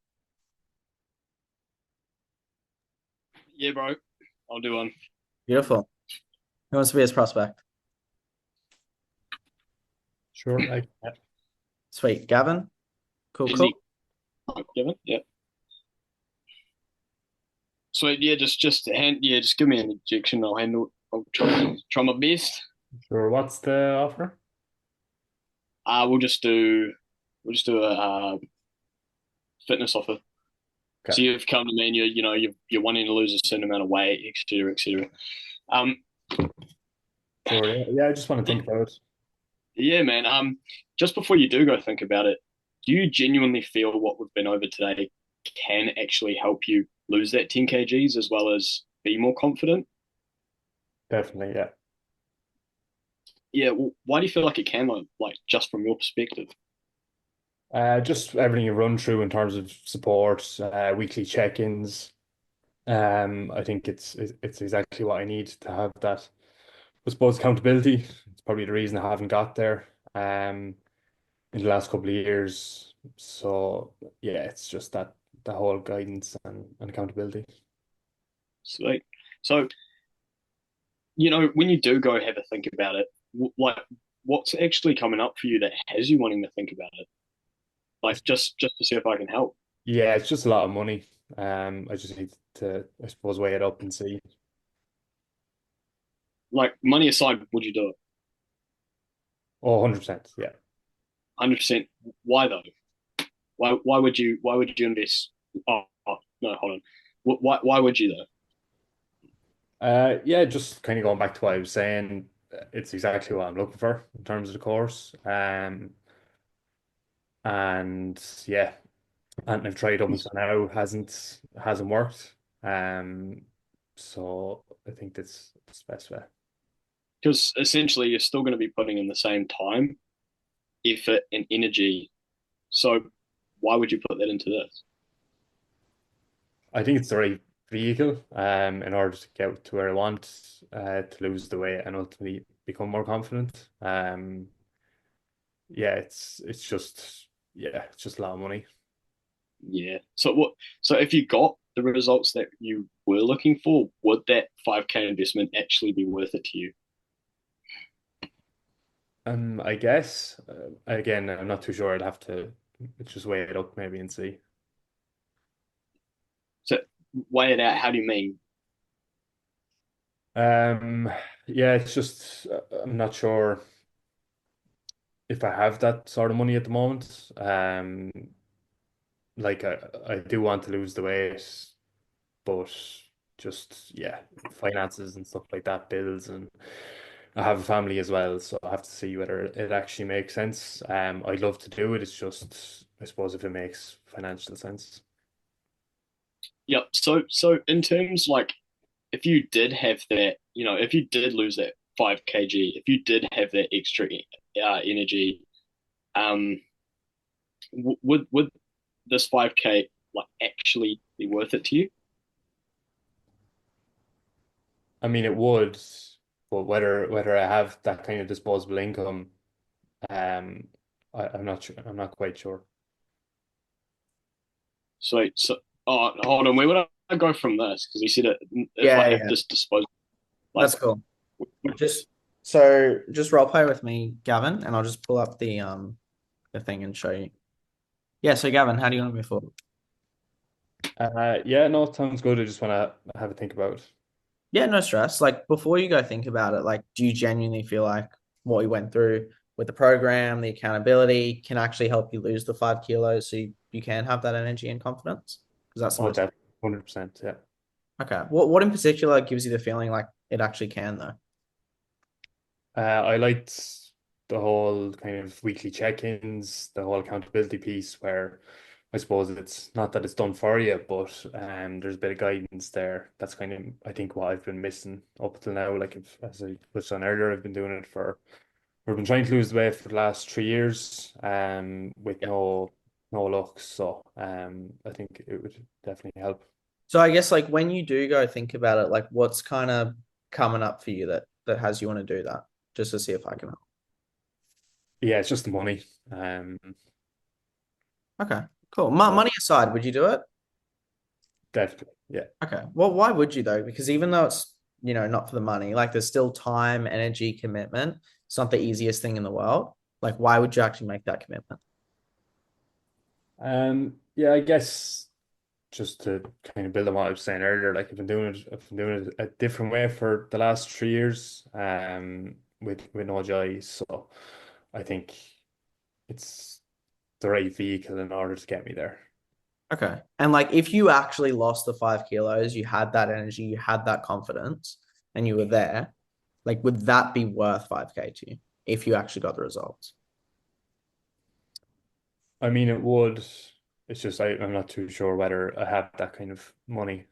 Yeah, bro. I'll do one. Beautiful. Who wants to be his prospect? Sure. Sweet. Gavin? Cool. Easy. Kevin? Yeah. Sweet. Yeah, just give me an objection. I'll handle it. I'll try my best. Sure. What's the offer? We'll just do a fitness offer. Okay. So you've come to me and you're wanting to lose a certain amount of weight, et cetera, et cetera. Sure. Yeah. I just want to think about it. Yeah, man. Just before you do go think about it, do you genuinely feel what we've been over today can actually help you lose that 10 kgs as well as be more confident? Definitely. Yeah. Yeah. Well, why do you feel like it can, like just from your perspective? Just everything you run through in terms of support, weekly check-ins. I think it's exactly what I need to have that, I suppose, accountability. It's probably the reason I haven't got there in the last couple of years. So yeah, it's just that the whole guidance and accountability. Sweet. So, when you do go have a think about it, what's actually coming up for you that has you wanting to think about it? Like just to see if I can help. Yeah, it's just a lot of money. I just need to, I suppose, weigh it up and see. Like money aside, would you do it? Oh, 100%. Yeah. 100%. Why though? Why would you invest? Oh, no, hold on. Why would you though? Yeah, just kind of going back to what I was saying, it's exactly what I'm looking for in terms of the course. And yeah, and I've tried up until now, hasn't worked. So I think that's the best way. Because essentially you're still going to be putting in the same time, effort, and energy. So why would you put that into this? I think it's the right vehicle in order to get to where I want, to lose the weight and ultimately become more confident. Yeah, it's just a lot of money. Yeah. So if you got the results that you were looking for, would that 5K investment actually be worth it to you? I guess again, I'm not too sure. I'd have to just weigh it up maybe and see. So weigh it out. How do you mean? Um, yeah, it's just I'm not sure if I have that sort of money at the moment. Like I do want to lose the weight, but just yeah, finances and stuff like that, bills, and I have a family as well, so I have to see whether it actually makes sense. I'd love to do it. It's just I suppose if it makes financial sense. Yep. So in terms like if you did have that, if you did lose that 5 kg, if you did have that extra energy, um, would this 5K like actually be worth it to you? I mean, it would, but whether I have that kind of disposable income, um, I'm not sure. I'm not quite sure. So hold on, where would I go from this? Because you said it, if I Yeah, have yeah. this disposable, like, That's cool. Just role play with me, Gavin, and I'll just pull up the thing and show you. Yeah, so Gavin, how do you want to move forward? Yeah, no, sounds good. I just want to have a think about it. Yeah, no stress. Like before you go think about it, like do you genuinely feel like what we went through with the program, the accountability can actually help you lose the 5 kilos so you can have that energy and confidence? Because that's the Oh, most definitely, 100%. Yeah. okay. What in particular gives you the feeling like it actually can though? I liked the whole kind of weekly check-ins, the whole accountability piece where I suppose it's not that it's done for you, but there's a bit of guidance there. That's kind of I think what I've been missing up until now. Like if, as I touched on earlier, I've been doing it for we've been trying to lose the weight for the last 3 years, with Yeah. no luck. So I think it would definitely help. So I guess like when you do go think about it, like what's kind of coming up for you that has you want to do that? Just to see if I can help. Yeah, it's just the money. Okay, cool. So Money aside, would you do it? definitely, yeah. Okay. Well, why would you though? Because even though it's, not for the money, like there's still time, energy, commitment. It's not the easiest thing in the world. Like, why would you actually make that commitment? Yeah, I guess just to kind of build on what I was saying earlier, like I've been doing it a different way for the last 3 years, with no joy. So I think it's the right vehicle in order to get me there. Okay. And like if you actually lost the 5 kilos, you had that energy, you had that confidence, and you were there, like would that be worth 5K to you if you actually got the results? I mean, it would. It's just I'm not too sure whether I have that kind of money.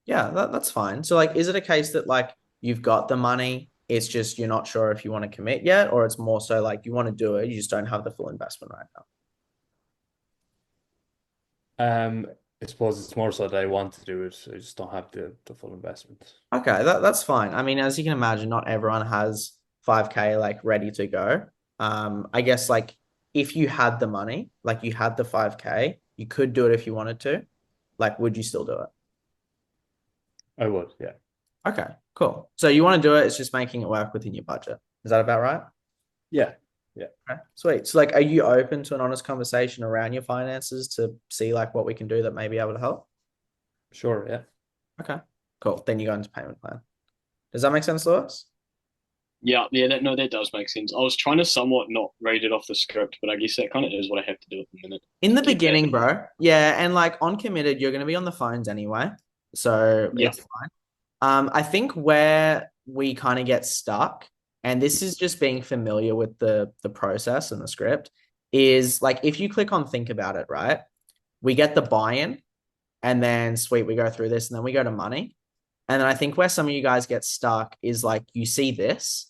Yeah, that's fine. So like is it a case that like you've got the money, it's just you're not sure if you want to commit yet, or it's more so like you want to do it, you just don't have the full investment right now? Um, I suppose it's more so that I want to do it. I just don't have the full investment. Okay, that's fine. I mean, as you can imagine, not everyone has 5K like ready to go. I guess like if you had the money, like you had the 5K, you could do it if you wanted to. Like, would you still do it? I would, yeah. Okay, cool. So you want to do it, it's just making it work within your budget. Is that about right? Yeah, yeah. Okay, sweet. So like, are you open to an honest conversation around your finances to see like what we can do that may be able to help? Sure, yeah. Okay, cool. Then you go into payment plan. Does that make sense, Lewis? Yeah, that does make sense. I was trying to somewhat not read it off the script, but I guess that kind of is what I have to do at the minute. In the Get beginning, that. bro. Yeah, and like on committed, you're going to be on the phones anyway, so Yeah. it's fine. I think where we kind of get stuck, and this is just being familiar with the process and the script, is like if you click on think about it, right? We get the buy-in, and then sweet, we go through this, and then we go to money. And then I think where some of you guys get stuck is like you see this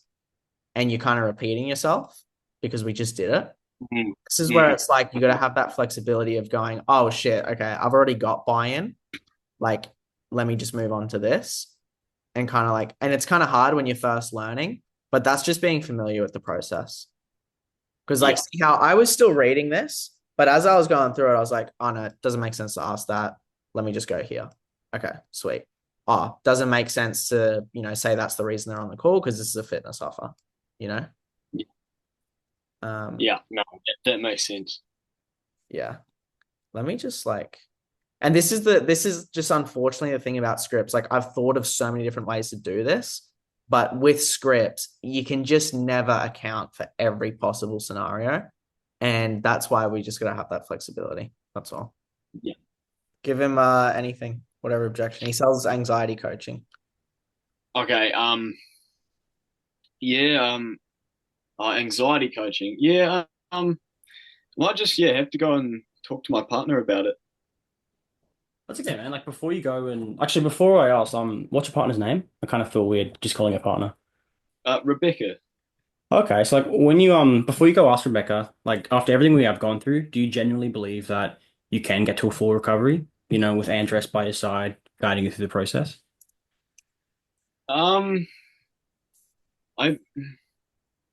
and you're kind of repeating yourself because we just did it. Mhm. This is where it's like you got to have that flexibility of going, oh shit, okay, I've already got buy-in. Like let me just move on to this, and kind of like, and it's kind of hard when you're first learning, but that's just being familiar with the process. Because like, Yeah. see how I was still reading this, but as I was going through it, I was like, oh no, it doesn't make sense to ask that. Let me just go here. Okay, sweet. Oh, doesn't make sense to, say that's the reason they're on the call because this is a fitness offer, you know? Yeah, no, that makes sense. Yeah. Let me just and this is just unfortunately the thing about scripts. Like I've thought of so many different ways to do this, but with scripts, you can just never account for every possible scenario. And that's why we just gotta have that flexibility. That's all. Yeah. Give him anything, whatever objection. He sells anxiety coaching. Okay, yeah, anxiety coaching. Yeah, might just have to go and talk to my partner about it. That's okay, man. Like before you go and actually before I ask, what's your partner's name? I kind of feel weird just calling her partner. Rebecca. Okay, so like when you before you go ask Rebecca, like after everything we have gone through, do you genuinely believe that you can get to a full recovery, with Andres by your side, guiding you through the process? Um, I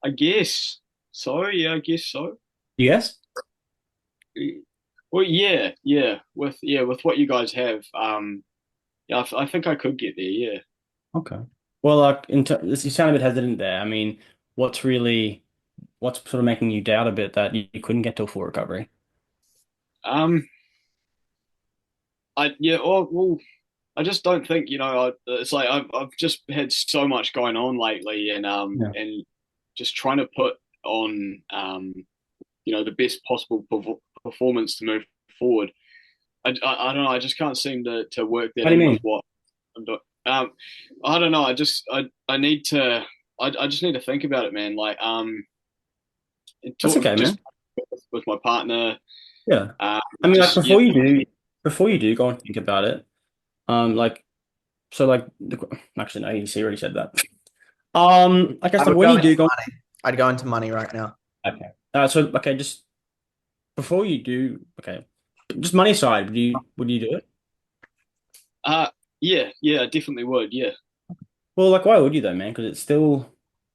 I guess so. Yeah, I guess so. Yes? Well, with what you guys have, yeah, I think I could get there. Yeah. Okay. Well, like you sound a bit hesitant there. I mean, what's sort of making you doubt a bit that you couldn't get to a full recovery? Um, well, I just don't think, it's like I've just had so much going on lately, and Yeah. just trying to put on the best possible performance to move forward. I don't know. I just can't seem to work that What do you in with mean? what I'm doing. I don't know. I need to. I just need to think about it, man. Like and That's talk okay, just man. with my partner. Yeah. Um, I mean, like just yeah. before you do go and think about it, like so like actually no, you already said that. I guess I like would when go you into do go. money. I'd go into money right now. Okay. So okay, just before you do, okay, just money aside, would you do it? Uh, I definitely would. Yeah. Well, like why would you though, man? Because it's still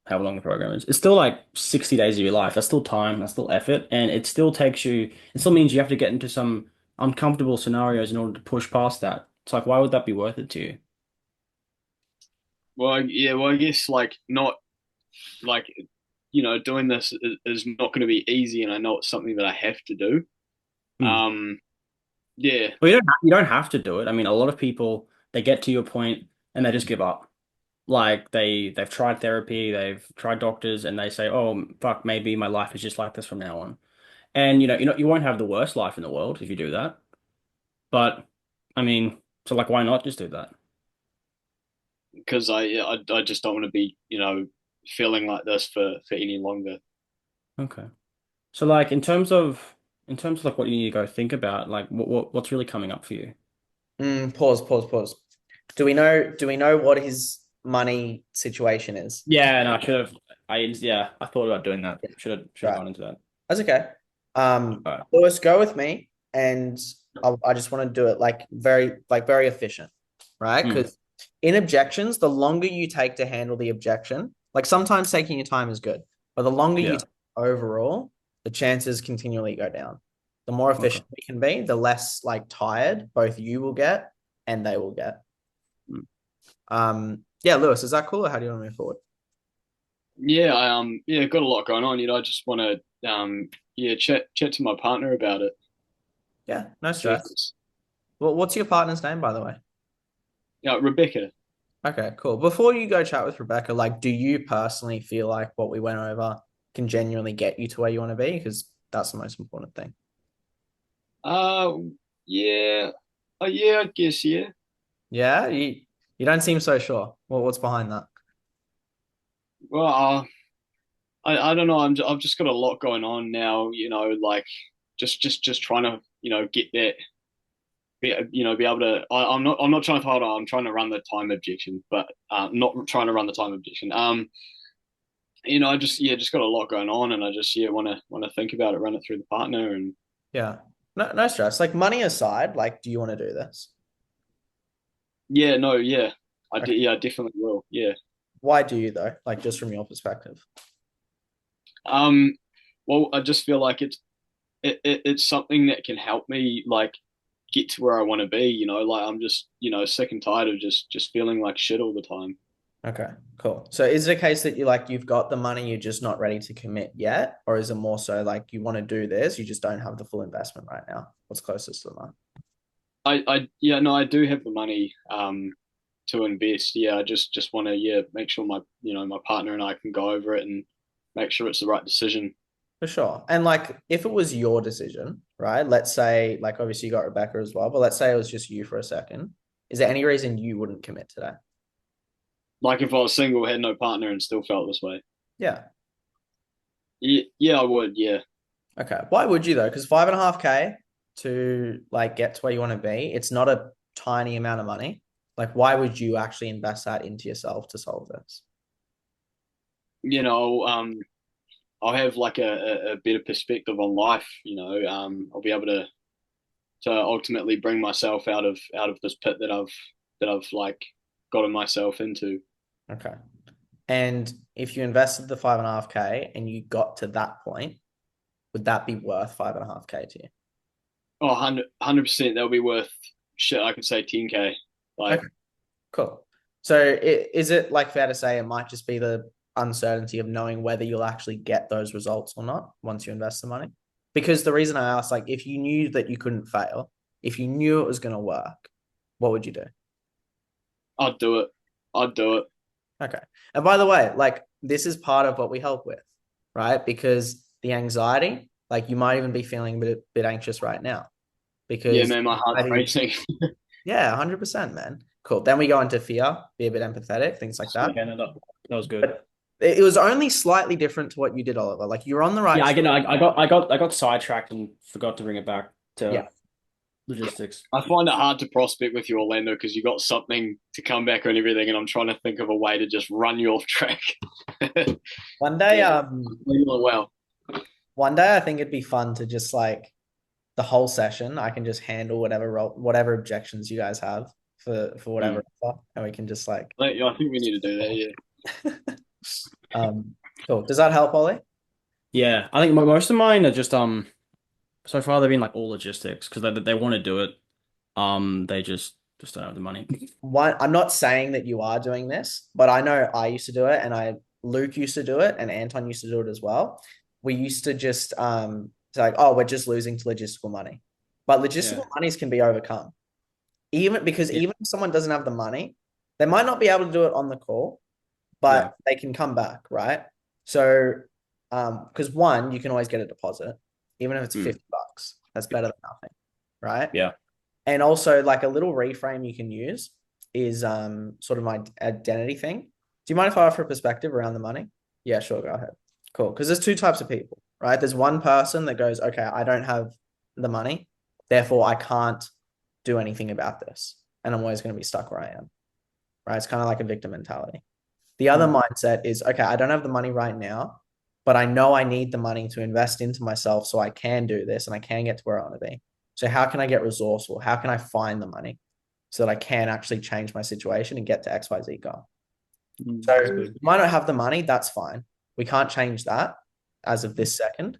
how long the program is. It's still like 60 days of your life. That's still time. That's still effort, and it still takes you. It still means you have to get into some uncomfortable scenarios in order to push past that. It's like why would that be worth it to you? Well, I guess like not like doing this is not going to be easy, and I know it's something that I have to do. Hmm. Um, yeah. Well, you don't have to do it. I mean, a lot of people they get to your point and they just give up. Like they've tried therapy, they've tried doctors, and they say, "Oh, fuck, maybe my life is just like this from now on." And you won't have the worst life in the world if you do that. But I mean, so like, why not just do that? Because I just don't want to be feeling like this for any longer. Okay. So like, in terms of like what you need to go think about, like what's really coming up for you? Pause. Do we know what his money situation is? Yeah, no, I should have. I thought about doing that. Should have Right. gone into that. That's okay. All right. Lewis, go with me, and I just want to do it very efficient, right? Hmm. Because in objections, the longer you take to handle the objection, like sometimes taking your time is good, but the longer you Yeah. take overall, the chances continually go down. The more Okay. efficient we can be, the less like tired both you will get and they will get. Yeah, Lewis, is that cool, or how do you want to move forward? Yeah, got a lot going on. I just want to chat to my partner about it. Yeah, no See if stress. it's Well, what's your partner's name, by the way? yeah, Rebecca. Okay, cool. Before you go chat with Rebecca, like, do you personally feel like what we went over can genuinely get you to where you want to be? Because that's the most important thing. Uh, yeah, yeah, I guess yeah. Yeah, you don't seem so sure. Well, what's behind that? Well, I don't know. I've just got a lot going on now. Like just trying to get that. Be able to. I'm not trying to hold on. I'm trying to run the time objection, but not trying to run the time objection. I just got a lot going on, and I just want to think about it, run it through the partner, and Yeah, no stress. Like money aside, like, do you want to do this? Yeah, no, yeah. Okay. Yeah, I definitely will. Yeah. Why do you though? Like just from your perspective. Um, well, I just feel like it's something that can help me like get to where I want to be, like I'm just, sick and tired of just feeling like shit all the time. Okay, cool. So is it a case that you've got the money, you're just not ready to commit yet? Or is it more so like you want to do this, you just don't have the full investment right now? What's closest to that? Yeah, no, I do have the money to invest. Yeah, I just want to, make sure my partner and I can go over it and make sure it's the right decision. For sure. And like if it was your decision, right? Let's say like obviously you got Rebecca as well, but let's say it was just you for a second. Is there any reason you wouldn't commit to that? Like if I was single, had no partner, and still felt this way. Yeah. Yeah, I would. Yeah. Okay. Why would you though? Because 5.5K to like get to where you want to be, it's not a tiny amount of money. Like, why would you actually invest that into yourself to solve this? I'll have like a better perspective on life. I'll be able to ultimately bring myself out of this pit that I've like gotten myself into. Okay. And if you invested the 5.5K and you got to that point, would that be worth 5.5K to you? Oh, 100%. That'll be worth shit. I could say 10K. Like, Okay, cool. So is it like fair to say it might just be the uncertainty of knowing whether you'll actually get those results or not once you invest the money? Because the reason I asked, like, if you knew that you couldn't fail, if you knew it was going to work, what would you do? I'd do it. I'd do it. Okay. And by the way, like, this is part of what we help with, right? Because the anxiety, like, you might even be feeling a bit anxious right now because Yeah, man, my heart's racing. yeah, 100%, man. Cool. Then we go into fear, be a bit empathetic, things like that. Yeah, no, that was good. But it was only slightly different to what you did, Oliver. Like you're on the right. Yeah, I got sidetracked and forgot to bring it back to logistics. I find it hard to prospect with you, Orlando, because you got something to come back on everything, and I'm trying to think of a way to just run you off track. One day, Well, one day I think it'd be fun to just like the whole session. I can just handle whatever objections you guys have for whatever, and we can just like. I think we need to do that. Yeah. Cool. Does that help, Ollie? Yeah, I think most of mine are just so far they've been like all logistics because they want to do it. They just don't have the money. I'm not saying that you are doing this, but I know I used to do it, and Luke used to do it, and Anton used to do it as well. We used to just say like, oh, we're just losing to logistical money, but logistical monies can be overcome. Even if someone doesn't have the money, they might not be able to do it on the call, but they can come back, right? So, because one, you can always get a deposit, even if it's $50. That's better than nothing, right? Yeah. And also, like a little reframe you can use is sort of my identity thing. Do you mind if I offer a perspective around the money? Yeah, sure, go ahead. Cool. Because there's two types of people, right? There's one person that goes, okay, I don't have the money, therefore I can't do anything about this, and I'm always going to be stuck where I am, right? It's kind of like a victim mentality. The other mindset is, okay, I don't have the money right now, but I know I need the money to invest into myself so I can do this and I can get to where I want to be. So how can I get resourceful? How can I find the money so that I can actually change my situation and get to XYZ goal? So you might not have the money, that's fine. We can't change that as of this second.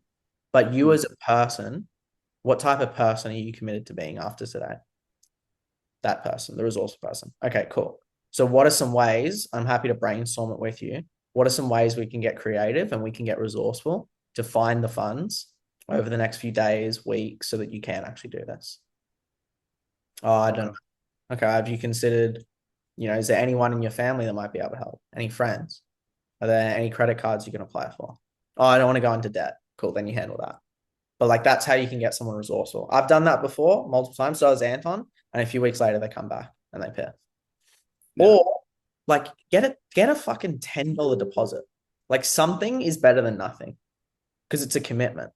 But you as a person, what type of person are you committed to being after today? That person, the resourceful person. Okay, cool. So what are some ways, I'm happy to brainstorm it with you. What are some ways we can get creative and we can get resourceful to find the funds over the next few days, weeks, so that you can actually do this? Oh, I don't know. Okay, have you considered, is there anyone in your family that might be able to help? Any friends? Are there any credit cards you can apply for? Oh, I don't want to go into debt. Cool, then you handle that. But like that's how you can get someone resourceful. I've done that before multiple times. So has Anton, and a few weeks later they come back and they pay. Yeah. Or like get a fucking $10 deposit. Like something is better than nothing because it's a commitment.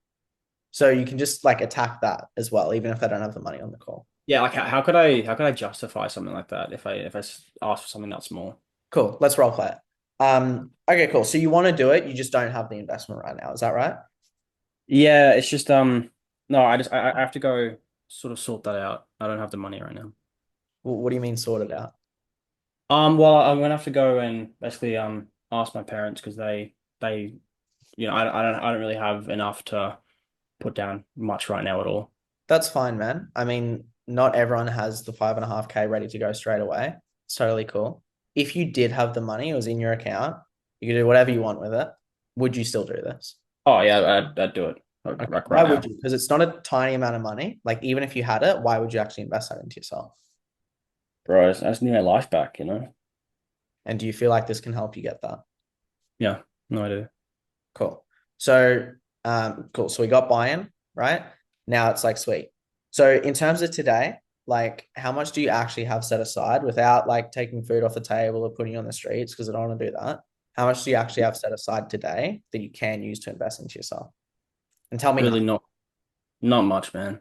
So you can just like attack that as well, even if they don't have the money on the call. Yeah, like how could I justify something like that if I ask for something that small? Cool. Let's role play it. Okay, cool. So you want to do it, you just don't have the investment right now. Is that right? Yeah, it's just no, I have to go sort of sort that out. I don't have the money right now. What do you mean sort it out? Well, I'm gonna have to go and basically ask my parents because they I don't really have enough to put down much right now at all. That's fine, man. I mean, not everyone has the 5.5K ready to go straight away. It's totally cool. If you did have the money, it was in your account, you could do whatever you want with it. Would you still do this? Oh yeah, I'd do it Okay. like Why right would now. you? Because it's not a tiny amount of money. Like, even if you had it, why would you actually invest that into yourself? Bro, I just need my life back, you know? And do you feel like this can help you get that? Yeah, no idea. Cool. So, cool. So we got buy-in, right? Now it's like, sweet. So in terms of today, like, how much do you actually have set aside without like taking food off the table or putting it on the streets? Because I don't want to do that. How much do you actually have set aside today that you can use to invest into yourself? And tell me Really how. not much, man.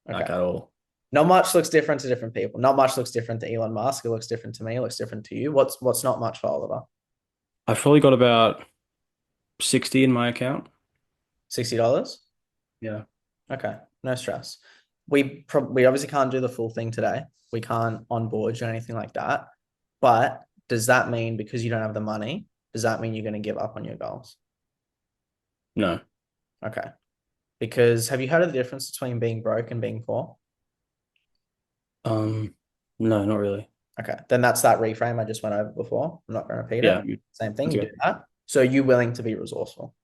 Like Okay. at all. Not much looks different to different people. Not much looks different to Elon Musk. It looks different to me. It looks different to you. What's not much for Oliver? I've probably got about 60 in my account. $60? Yeah. Okay, no stress. We obviously can't do the full thing today. We can't onboard you or anything like that. But does that mean because you don't have the money, does that mean you're going to give up on your goals? No. Okay. Because have you heard of the difference between being broke and being poor? No, not really. Okay, then that's that reframe I just went over before. I'm not going to repeat Yeah. it. Same thing, That's you okay. do that. So are you willing to be resourceful?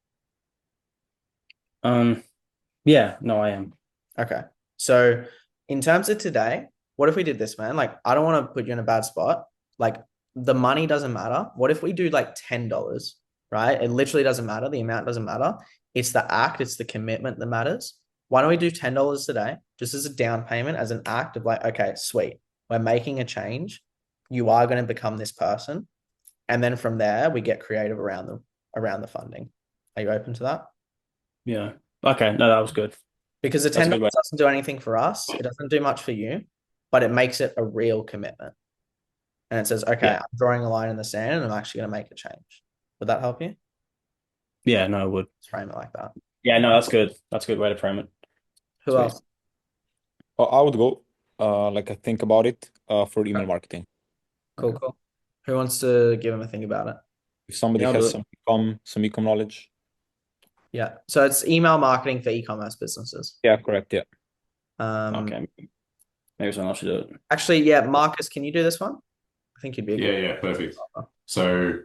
Yeah, no, I am. Okay. So in terms of today, what if we did this, man? Like, I don't want to put you in a bad spot. Like, the money doesn't matter. What if we do like $10, right? It literally doesn't matter. The amount doesn't matter. It's the act, it's the commitment that matters. Why don't we do $10 today, just as a down payment, as an act of like, okay, sweet. We're making a change. You are going to become this person. And then from there, we get creative around the funding. Are you open to that? Yeah. Okay, no, that was good. Because the That's a good $10 way. doesn't do anything for us. It doesn't do much for you, but it makes it a real commitment. And it says, okay, Yeah. I'm drawing a line in the sand and I'm actually going to make a change. Would that help you? Yeah, no, I would. Let's frame it like that. Yeah, no, that's good. That's a good way to frame it. Who Sweet. else? I would go like I think about it for email marketing. Cool, cool. Who wants to give him a think about it? If somebody Yeah, I'll has do it. some ecom knowledge. Yeah. So it's email marketing for e-commerce businesses. Yeah, correct. Yeah. Okay. Maybe someone else should do it. Actually, yeah, Marcus, can you do this one? I think you'd be a good. Yeah, perfect. So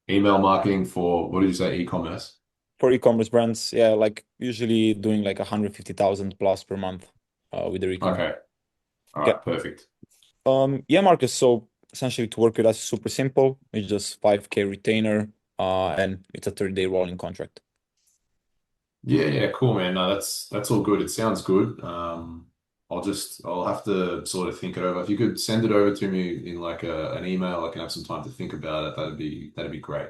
email marketing for, what did you say, e-commerce? For e-commerce brands, yeah, like usually doing like 150,000 plus per month with their e-com. Okay. All Yeah. right, perfect. Yeah, Marcus. So essentially to work with us is super simple. It's just 5K retainer, and it's a 30-day rolling contract. Yeah, cool, man. No, that's all good. It sounds good. I'll have to sort of think it over. If you could send it over to me in like an email, I can have some time to think about it. That'd be great.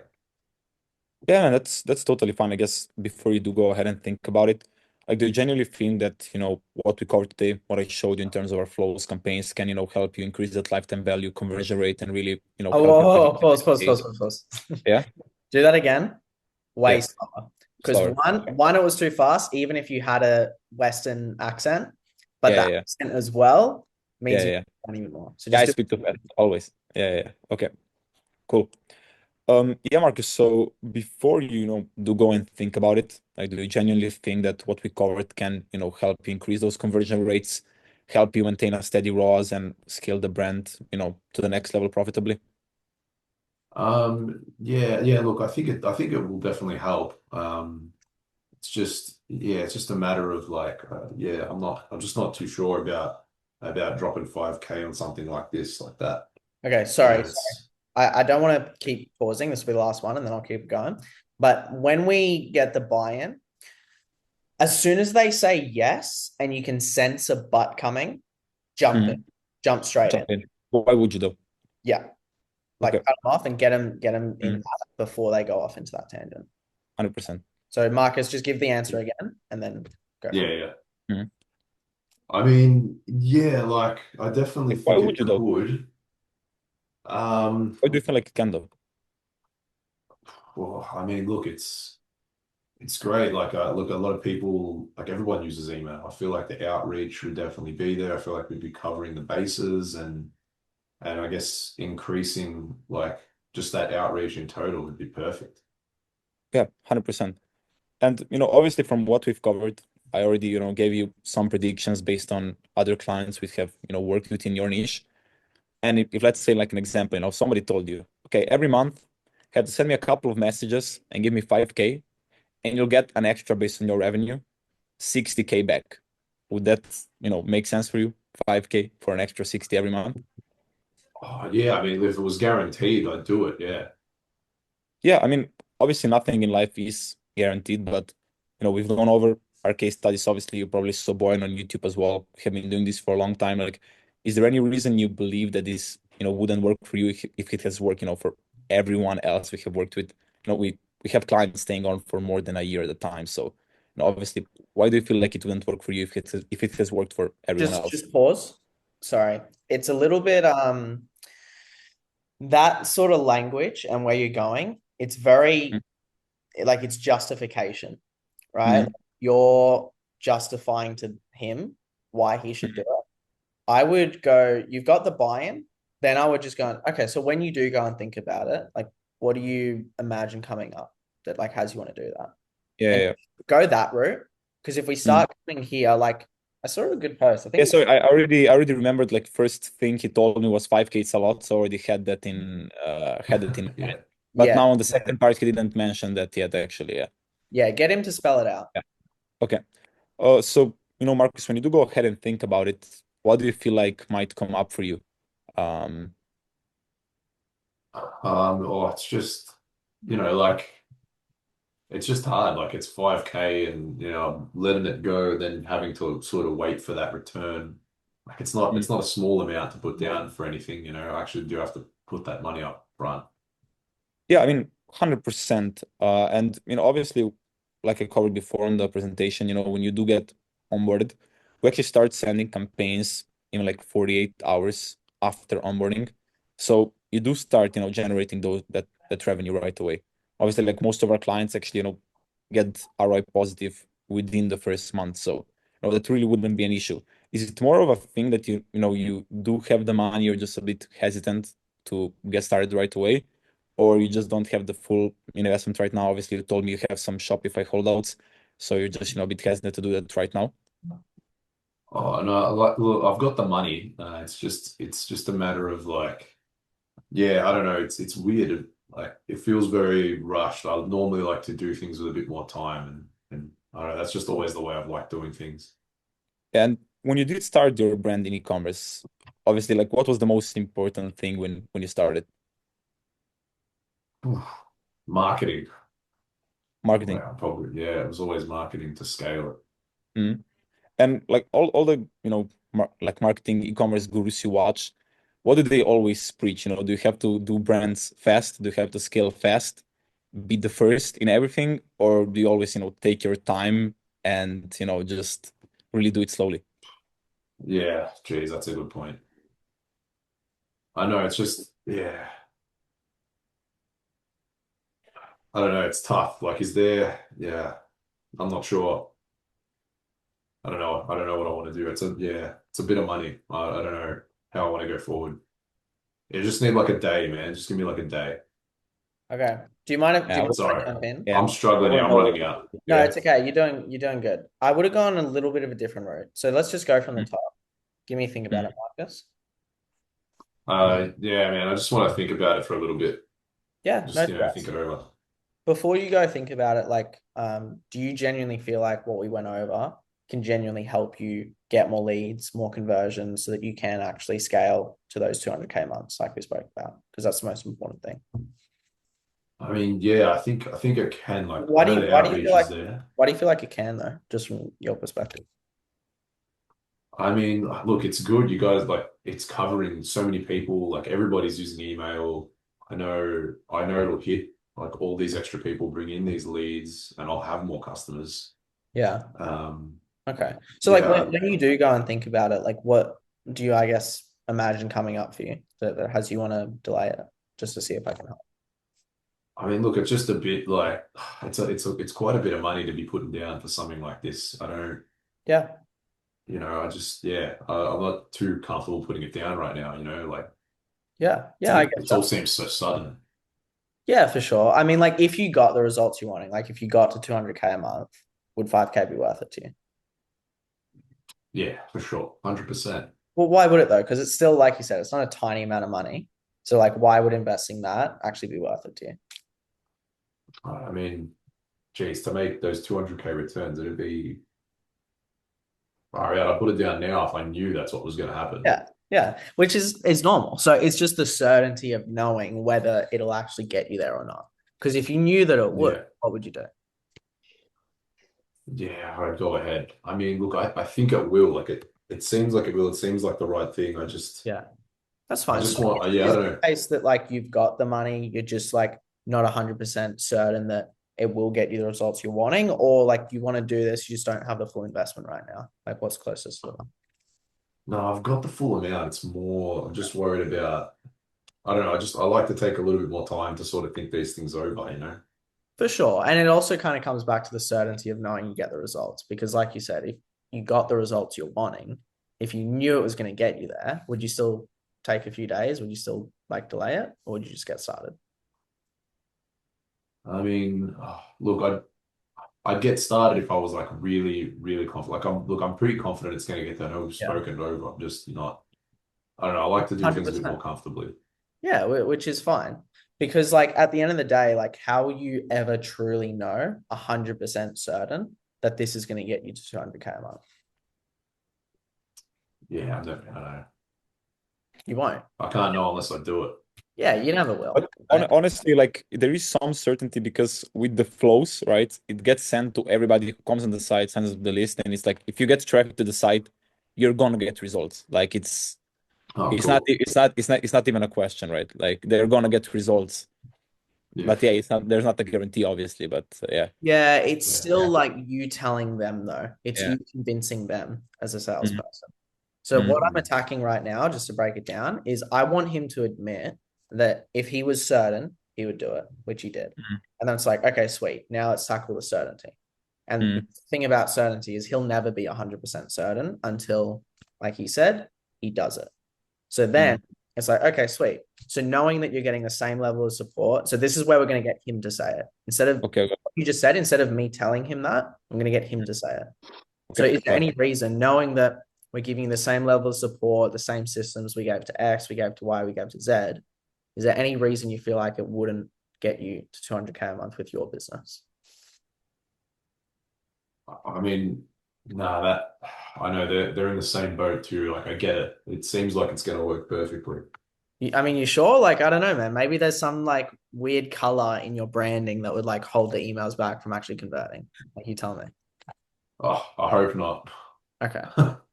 Yeah, man, that's totally fine. I guess before you do go ahead and think about it, like do you genuinely think that, what we covered today, what I showed you in terms of our flows, campaigns can, help you increase that lifetime value, conversion rate, and really, help you Oh, predict pause. Yeah. Do that again. Way Yeah. slower. Because Slower. one, it was too fast, even if you had a Western accent, but Yeah, the yeah. accent as well means Yeah, you yeah. can even more. So Yeah, I just do speak to that always. Yeah. Okay, cool. Yeah, Marcus. So before you do go and think about it, like, do you genuinely think that what we covered can, help you increase those conversion rates, help you maintain a steady ROAS and scale the brand, to the next level profitably? Yeah, look, I think it will definitely help. It's just a matter of like, I'm just not too sure about dropping 5K on something like this, like that. Okay, You sorry. know, I don't want to keep pausing. This will be the last one, and then I'll keep going. But when we get the buy-in, as soon as they say yes, and you can sense a but coming, jump in, jump straight in. Jump in. Why would you though? Yeah, like Okay. cut them off and get them in Mhm. that before they go off into that tangent. 100%. So Marcus, just give the answer again, and then go. yeah. Mhm. I mean, yeah, like I definitely Why think would it you though? could. Why do you feel like it can though? Well, I mean, look, it's great. Like, look, a lot of people, like everyone uses email. I feel like the outreach would definitely be there. I feel like we'd be covering the bases, and and I guess increasing like just that outreach in total would be perfect. Yeah, 100%. And obviously from what we've covered, I already gave you some predictions based on other clients we have worked with in your niche. And if let's say like an example, somebody told you, okay, every month you have to send me a couple of messages and give me 5K, and you'll get an extra based on your revenue, 60K back. Would that make sense for you? 5K for an extra 60 every month? Oh yeah, I mean, if it was guaranteed, I'd do it. Yeah. Yeah, I mean, obviously nothing in life is guaranteed, but we've gone over our case studies. Obviously, you probably saw Boyan on YouTube as well. We have been doing this for a long time. Like, is there any reason you believe that this, wouldn't work for you if it has worked, for everyone else we have worked with? We have clients staying on for more than a year at a time. So, obviously, why do you feel like it wouldn't work for you if it has worked for everyone else? Just pause. Sorry. It's a little bit that sort of language and where you're going, it's very like it's justification, right? You're justifying to him why he should do it. I would go, you've got the buy-in, then I would just go, okay, so when you do go and think about it, like what do you imagine coming up that like has you want to do that? Yeah. Go that route. Because if we start coming here, like I saw a good post. I think so I already remembered, like, first thing he told me was 5K is a lot, so I already had that in Yeah. But now on the second part, he didn't mention that yet, actually. Yeah. Yeah, get him to spell it out. Yeah. Okay. So Marcus, when you do go ahead and think about it, what do you feel like might come up for you? It's just, like it's just hard. Like it's 5K and letting it go, then having to sort of wait for that return. Like it's not a small amount to put down for anything, I actually do have to put that money up front. Yeah, I mean, 100%. And obviously, like I covered before in the presentation, when you do get onboarded, we actually start sending campaigns in like 48 hours after onboarding. So you do start, generating that revenue right away. Obviously, like most of our clients actually, get ROI positive within the first month. So that really wouldn't be an issue. Is it more of a thing that you do have the money, you're just a bit hesitant to get started right away? Or you just don't have the full investment right now? Obviously, you told me you have some Shopify holdouts, so you're just a bit hesitant to do that right now. Oh no, look, I've got the money. It's just a matter of like, yeah, I don't know. It's weird. Like it feels very rushed. I would normally like to do things with a bit more time, and I don't know. That's just always the way I've liked doing things. And when you did start your brand in e-commerce, obviously, like, what was the most important thing when you started? Marketing. Marketing. Yeah, probably. Yeah, it was always marketing to scale it. And like all the like marketing e-commerce gurus you watch, what do they always preach? Do you have to do brands fast? Do you have to scale fast, be the first in everything, or do you always take your time and just really do it slowly? Yeah, geez, that's a good point. I know it's just, yeah. I don't know, it's tough. Like, yeah, I'm not sure. I don't know. I don't know what I want to do. It's a bit of money. I don't know how I want to go forward. You just need like a day, man. Just give me like a day. Okay. Do you mind if Yeah, I Sorry. jump in? Yeah. I'm struggling here. I'm running out. No, Yeah. it's okay. You're doing good. I would have gone a little bit of a different route. So let's just go from the top. Give me a think about it, Marcus. Yeah, man. I just want to think about it for a little bit. Yeah, Just, no think stress. it over. Before you go think about it, like, do you genuinely feel like what we went over can genuinely help you get more leads, more conversions, so that you can actually scale to those 200K months like we spoke about? Because that's the most important thing. I mean, yeah, I think it can. Like, Why I do know you the why do you outreach feel like is there. why do you feel like it can though, just from your perspective? I mean, look, it's good. You guys like it's covering so many people. Like everybody's using email. I know it'll hit like all these extra people bring in these leads and I'll have more customers. Yeah. Um, Okay. So like yeah. when you do go and think about it, like what do you, I guess, imagine coming up for you that has you want to delay it just to see if I can help? I mean, look, it's just a bit like it's quite a bit of money to be putting down for something like this. I don't, Yeah. I just, I'm not too comfortable putting it down right now, like Yeah, I It guess all so. seems so sudden. Yeah, for sure. I mean, like if you got the results you're wanting, like if you got to 200K a month, would 5K be worth it to you? Yeah, for sure. 100%. Well, why would it though? Because it's still, like you said, it's not a tiny amount of money. So like, why would investing that actually be worth it to you? I mean, geez, to make those 200K returns, it'd be, all right, I'd put it down now if I knew that's what was going to happen. Yeah, which is normal. So it's just the certainty of knowing whether it'll actually get you there or not. Because if you knew that it would, Yeah. what would you do? Yeah, I'd go ahead. I mean, look, I think it will. Like it seems like it will. It seems like the right thing. Yeah, that's fine. I just So want, yeah, I is don't it know. the case that like you've got the money, you're just like not 100% certain that it will get you the results you're wanting, or like you want to do this, you just don't have the full investment right now? Like what's closest to it? No, I've got the full amount. It's more, I'm just worried about, I don't know. I like to take a little bit more time to sort of think these things over, you know? For sure. And it also kind of comes back to the certainty of knowing you get the results. Because like you said, if you got the results you're wanting, if you knew it was going to get you there, would you still take a few days? Would you still like delay it? Or would you just get started? I mean, look, I'd get started if I was like really, really confident. I'm pretty confident it's going to get that. I know we've spoken over. I'm just not, I don't know. I like to do things a bit 100%. more comfortably. Yeah, which is fine. Because like at the end of the day, like how will you ever truly know 100% certain that this is going to get you to 200K a month? Yeah, I don't know. You won't. I can't know unless I do it. Yeah, you never will. But honestly, like there is some certainty because with the flows, right, it gets sent to everybody who comes on the site, sends the list, and it's like if you get traffic to the site, you're gonna get results. Like it's Oh, it's cool. not it's not even a question, right? Like they're gonna get results. Yeah. But yeah, it's not there's not a guarantee, obviously, but yeah. Yeah, it's Yeah. still like you telling them though. It's Yeah. you convincing them as a salesperson. Mhm. So what Mhm. I'm attacking right now, just to break it down, is I want him to admit that if he was certain, he would do it, which he did. Mhm. And then it's like, okay, sweet. Now let's tackle the certainty. And Mhm. the thing about certainty is he'll never be 100% certain until, like he said, he does it. So then it's like, okay, sweet. So knowing that you're getting the same level of support. So this is where we're going to get him to say it. Instead of Okay. what you just said, instead of me telling him that, I'm going to get him to say it. So Okay. is there any reason, knowing that we're giving the same level of support, the same systems we gave to X, we gave to Y, we gave to Z, is there any reason you feel like it wouldn't get you to 200K a month with your business? I mean, that I know they're in the same boat too. Like I get it. It seems like it's going to work perfectly. I mean, you sure? Like, I don't know, man. Maybe there's some like weird color in your branding that would like hold the emails back from actually converting. Like you tell me. Oh, I hope not. Okay.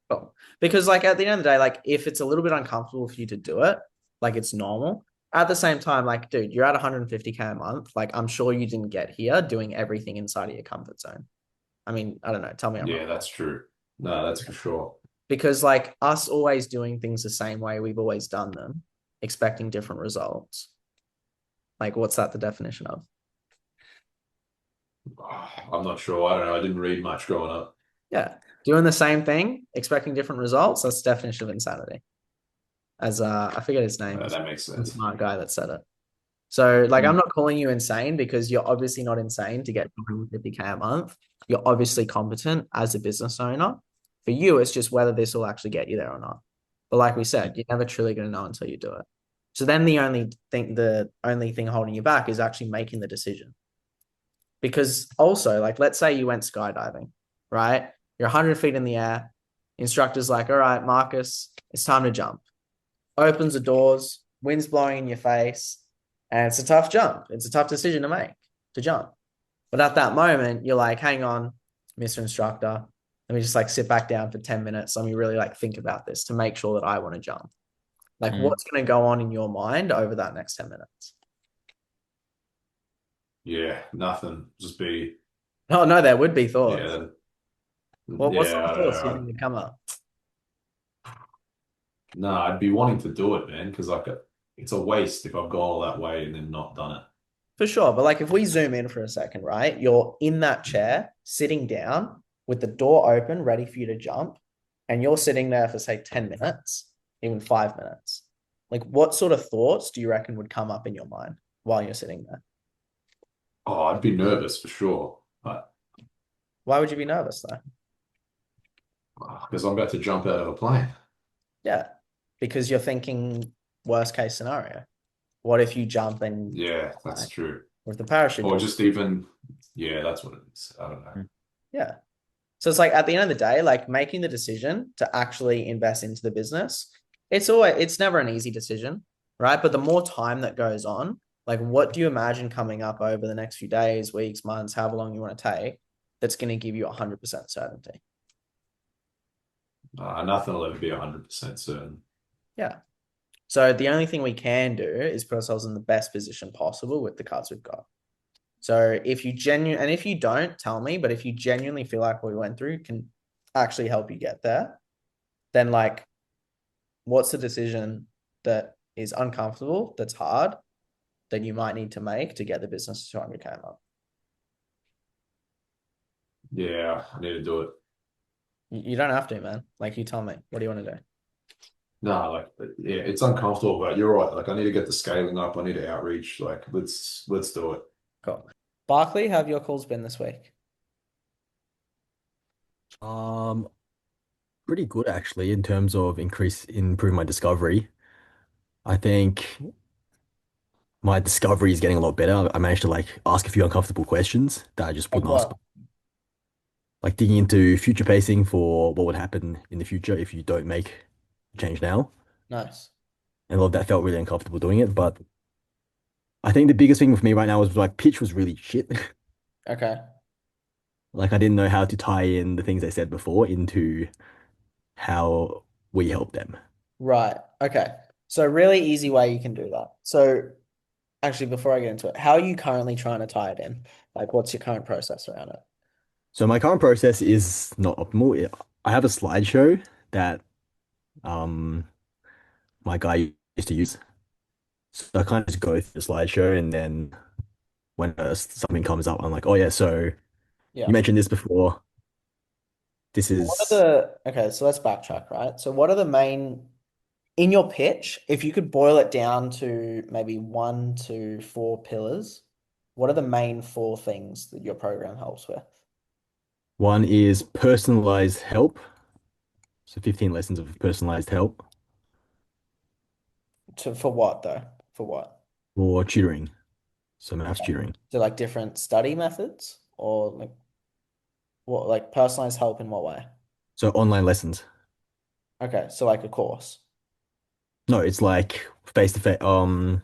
Cool. Because like at the end of the day, like if it's a little bit uncomfortable for you to do it, like it's normal. At the same time, like, dude, you're at 150K a month. Like, I'm sure you didn't get here doing everything inside of your comfort zone. I mean, I don't know. Tell me I'm Yeah, wrong. that's true. No, that's for sure. Because like us always doing things the same way we've always done them, expecting different results. Like, what's that the definition of? I'm not sure. I don't know. I didn't read much growing up. Yeah. Doing the same thing, expecting different results. That's the definition of insanity. As I forget his name. That makes The sense. smart guy that said it. So like I'm not calling you insane because you're obviously not insane to get 150K a month. You're obviously competent as a business owner. For you, it's just whether this will actually get you there or not. But like we said, you're never truly going to know until you do it. So then the only thing holding you back is actually making the decision. Because also, like, let's say you went skydiving, right? You're 100 feet in the air. Instructor's like, all right, Marcus, it's time to jump. Opens the doors, wind's blowing in your face, and it's a tough jump. It's a tough decision to make, to jump. But at that moment, you're like, hang on, Mr. Instructor, let me just like sit back down for 10 minutes. Let me really like think about this to make sure that I want to jump. Like, what's going to go on in your mind over that next 10 minutes? Yeah, nothing. Just be. Oh, no, there would be thoughts. Yeah. Well, what's Yeah, the I don't thoughts you know. think would come up? No, I'd be wanting to do it, man, because like it's a waste if I've gone all that way and then not done it. For sure. But like if we zoom in for a second, right? You're in that chair, sitting down with the door open, ready for you to jump. And you're sitting there for say 10 minutes, even 5 minutes. Like, what sort of thoughts do you reckon would come up in your mind while you're sitting there? Oh, I'd be nervous for sure, but Why would you be nervous though? because I'm about to jump out of a plane. Yeah, because you're thinking worst case scenario. What if you jump and Yeah, that's like, true. with the parachute? Or just even, yeah, that's what it is. I don't know. Yeah. So it's like at the end of the day, like making the decision to actually invest into the business, it's never an easy decision, right? But the more time that goes on, like what do you imagine coming up over the next few days, weeks, months, however long you want to take, that's going to give you 100% certainty? Nothing will ever be 100% certain. Yeah. So the only thing we can do is put ourselves in the best position possible with the cards we've got. So if you and if you don't, tell me, but if you genuinely feel like what we went through can actually help you get there, then like, what's the decision that is uncomfortable, that's hard, that you might need to make to get the business to 200K a month? Yeah, I need to do it. You don't have to, man. Like, you tell me. What do you want to do? No, like, yeah, it's uncomfortable, but you're right. Like, I need to get the scaling up. I need to outreach. Like, let's do it. Cool. Barkley, how have your calls been this week? Pretty good actually in terms of improving my discovery. I think my discovery is getting a lot better. I managed to like ask a few uncomfortable questions that I just Like wouldn't ask, what? like digging into future pacing for what would happen in the future if you don't make change now. Nice. And a lot of that felt really uncomfortable doing it. But I think the biggest thing for me right now was like pitch was really shit. Okay. Like I didn't know how to tie in the things I said before into how we help them. Right. Okay. So really easy way you can do that. So actually, before I get into it, how are you currently trying to tie it in? Like, what's your current process around it? So my current process is not optimal. I have a slideshow that um my guy used to use. So I kind of just go through the slideshow and then when something comes up, I'm like, oh yeah, so Yeah. you mentioned this before. This What are is okay, so let's backtrack, right? So what are the main in your pitch, if you could boil it down to maybe 1 to 4 pillars, what are the main 4 things that your program helps with? one is personalized help. So 15 lessons of personalized help For what though? For what? for tutoring. So maths Okay. tutoring. So like different study methods or like what, like personalized help in what way? So online lessons. Okay, so like a course. No, it's like face to face online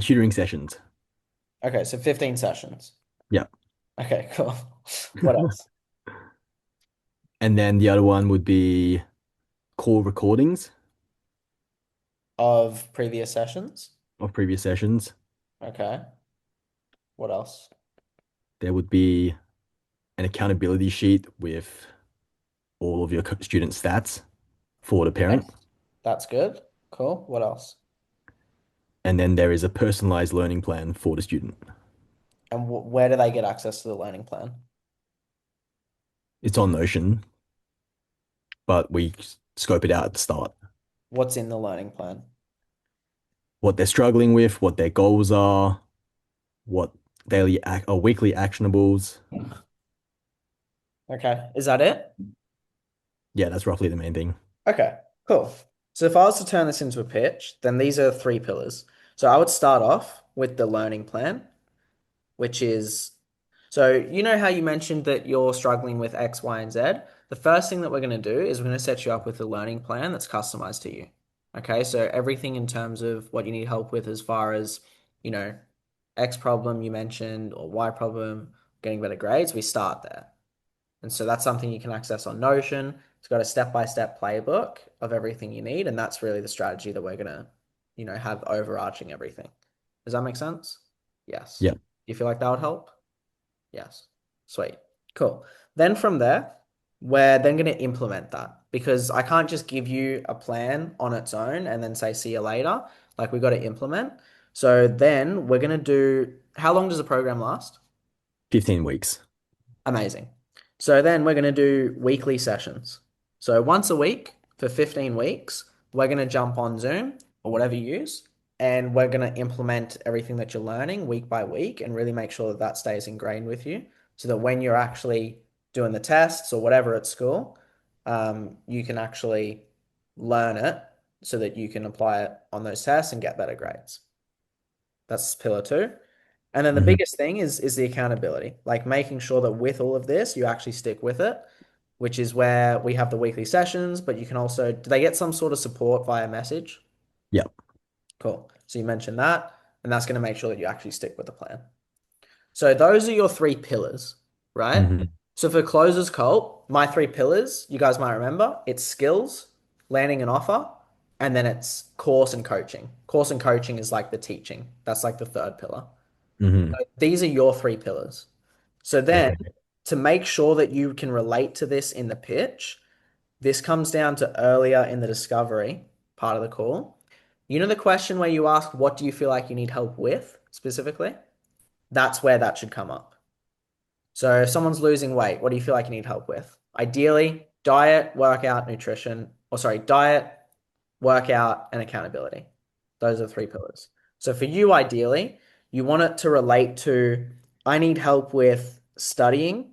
tutoring sessions. Okay, so 15 sessions. Yeah. Okay, cool. What else? And then the other one would be call recordings Of previous sessions? of previous sessions. Okay. What else? There would be an accountability sheet with all of your student stats for the parent. That's good. Cool. What else? And then there is a personalized learning plan for the student. And where do they get access to the learning plan? It's on Notion, but we scope it out at the start. What's in the learning plan? What they're struggling with, what their goals are, what daily or weekly actionables. Okay. Is that it? Yeah, that's roughly the main thing. Okay, cool. So if I was to turn this into a pitch, then these are 3 pillars. So I would start off with the learning plan, which is, so you know how you mentioned that you're struggling with X, Y, and Z? The first thing that we're going to do is we're going to set you up with a learning plan that's customized to you. Okay, so everything in terms of what you need help with as far as, you know, X problem you mentioned or Y problem, getting better grades, we start there. And so that's something you can access on Notion. It's got a step-by-step playbook of everything you need, and that's really the strategy that we're gonna, have overarching everything. Does that make sense? Yes. Yeah. You feel like that would help? Yes. Sweet. Cool. Then from there, we're then gonna implement that because I can't just give you a plan on its own and then say see you later. Like we got to implement. So then we're gonna do. How long does the program last? 15 weeks. Amazing. So then we're going to do weekly sessions. So once a week for 15 weeks, we're going to jump on Zoom or whatever you use, and we're going to implement everything that you're learning week by week and really make sure that that stays ingrained with you so that when you're actually doing the tests or whatever at school, you can actually learn it so that you can apply it on those tests and get better grades. That's pillar two. And then the biggest thing is the accountability, like making sure that with all of this, you actually stick with it, which is where we have the weekly sessions, but you can also, do they get some sort of support via message? Yep. Cool. So you mentioned that, and that's going to make sure that you actually stick with the plan. So those are your three pillars, right? So for Closers Cult, my three pillars, you guys might remember, it's skills, landing an offer, and then it's course and coaching. Course and coaching is like the teaching. That's like the third pillar. So these are your three pillars. So then to make sure that you can relate to this in the pitch, this comes down to earlier in the discovery part of the call. You know the question where you ask, what do you feel like you need help with specifically? That's where that should come up. So if someone's losing weight, what do you feel like you need help with? Ideally, diet, workout, nutrition, or sorry, diet, workout, and accountability. Those are the three pillars. So for you, ideally, you want it to relate to, I need help with studying.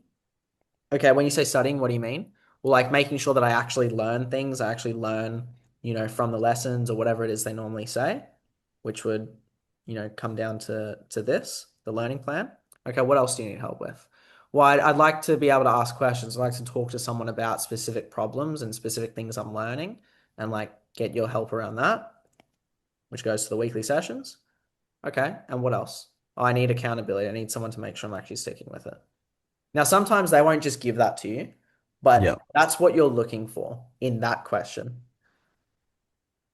Okay, when you say studying, what do you mean? Well, like making sure that I actually learn things, I actually learn, from the lessons or whatever it is they normally say, which would, come down to this, the learning plan. Okay, what else do you need help with? Well, I'd like to be able to ask questions. I'd like to talk to someone about specific problems and specific things I'm learning and like get your help around that, which goes to the weekly sessions. Okay, and what else? Oh, I need accountability. I need someone to make sure I'm actually sticking with it. Now, sometimes they won't just give that to you, but that's what you're looking for in that question.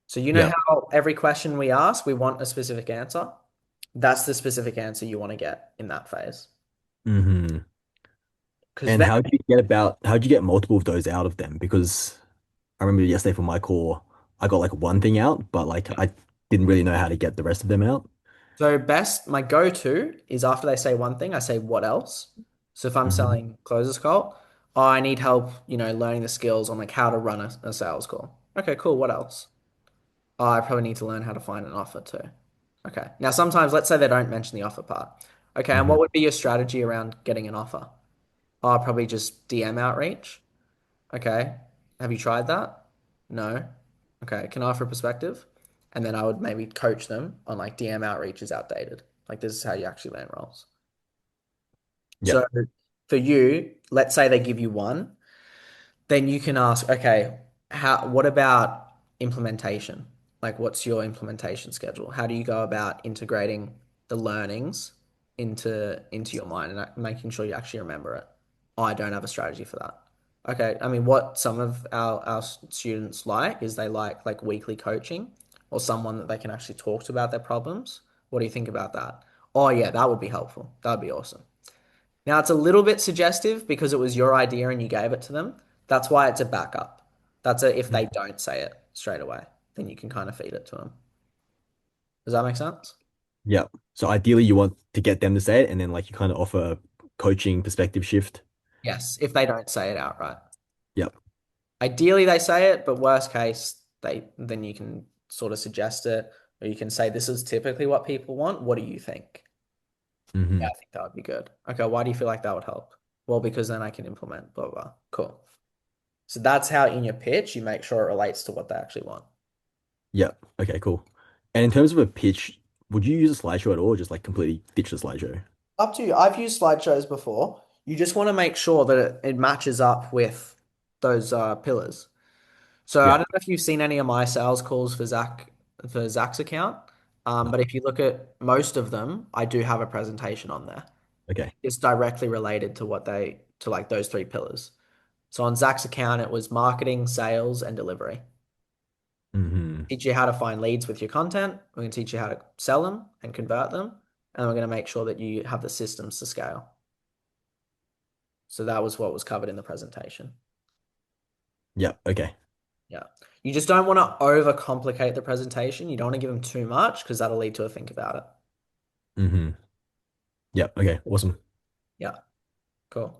So you know how every question we ask, we want a specific answer? That's the specific answer you want to get in that phase. And Because how'd you get multiple of those out of them? Because I remember yesterday for my core, I got like one thing out, but like I didn't really know how to get the rest of them out. So my go-to is after they say one thing, I say what else? So if I'm selling Closers Call, oh, I need help, learning the skills on like how to run a sales call. Okay, cool. What else? Oh, I probably need to learn how to find an offer too. Okay. Now sometimes let's say they don't mention the offer part. Okay, and what would be your strategy around getting an offer? Oh, probably just DM outreach. Okay. Have you tried that? No. Okay. Can I offer a perspective? And then I would maybe coach them on like DM outreach is outdated. Like this is how you actually land roles. So for you, let's say they give you one, then you can ask, okay, what about implementation? Like what's your implementation schedule? How do you go about integrating the learnings into your mind and making sure you actually remember it? Oh, I don't have a strategy for that. Okay, I mean, what some of our students like is they like weekly coaching or someone that they can actually talk to about their problems. What do you think about that? Oh yeah, that would be helpful. That would be awesome. Now it's a little bit suggestive because it was your idea and you gave it to them. That's why it's a backup. If they don't say it straight away, then you can kind of feed it to them. Does that make sense? Yeah. So ideally you want to get them to say it and then like you kind of offer a coaching perspective shift. Yes, if they don't say it outright. Yep. Ideally they say it, but worst case, then you can sort of suggest it, or you can say this is typically what people want. What do you think? Yeah, I think that would be good. Okay, why do you feel like that would help? Well, because then I can implement, blah, blah, blah. Cool. So that's how in your pitch you make sure it relates to what they actually want. Yep. Okay, cool. And in terms of a pitch, would you use a slideshow at all or just like completely ditch the slideshow? Up to you. I've used slideshows before. You just want to make sure that it matches up with those pillars. So I don't know if you've seen any of my sales calls for Zach's account, but if you look at most of them, I do have a presentation on there. Okay. It's directly related to to like those three pillars. So on Zach's account, it was marketing, sales, and delivery. Teach you how to find leads with your content. We're going to teach you how to sell them and convert them. And we're going to make sure that you have the systems to scale. So that was what was covered in the presentation. Yeah. Okay. Yeah. You just don't want to overcomplicate the presentation. You don't want to give them too much because that'll lead to a think about it. Yeah. Okay. Awesome. Yeah. Cool.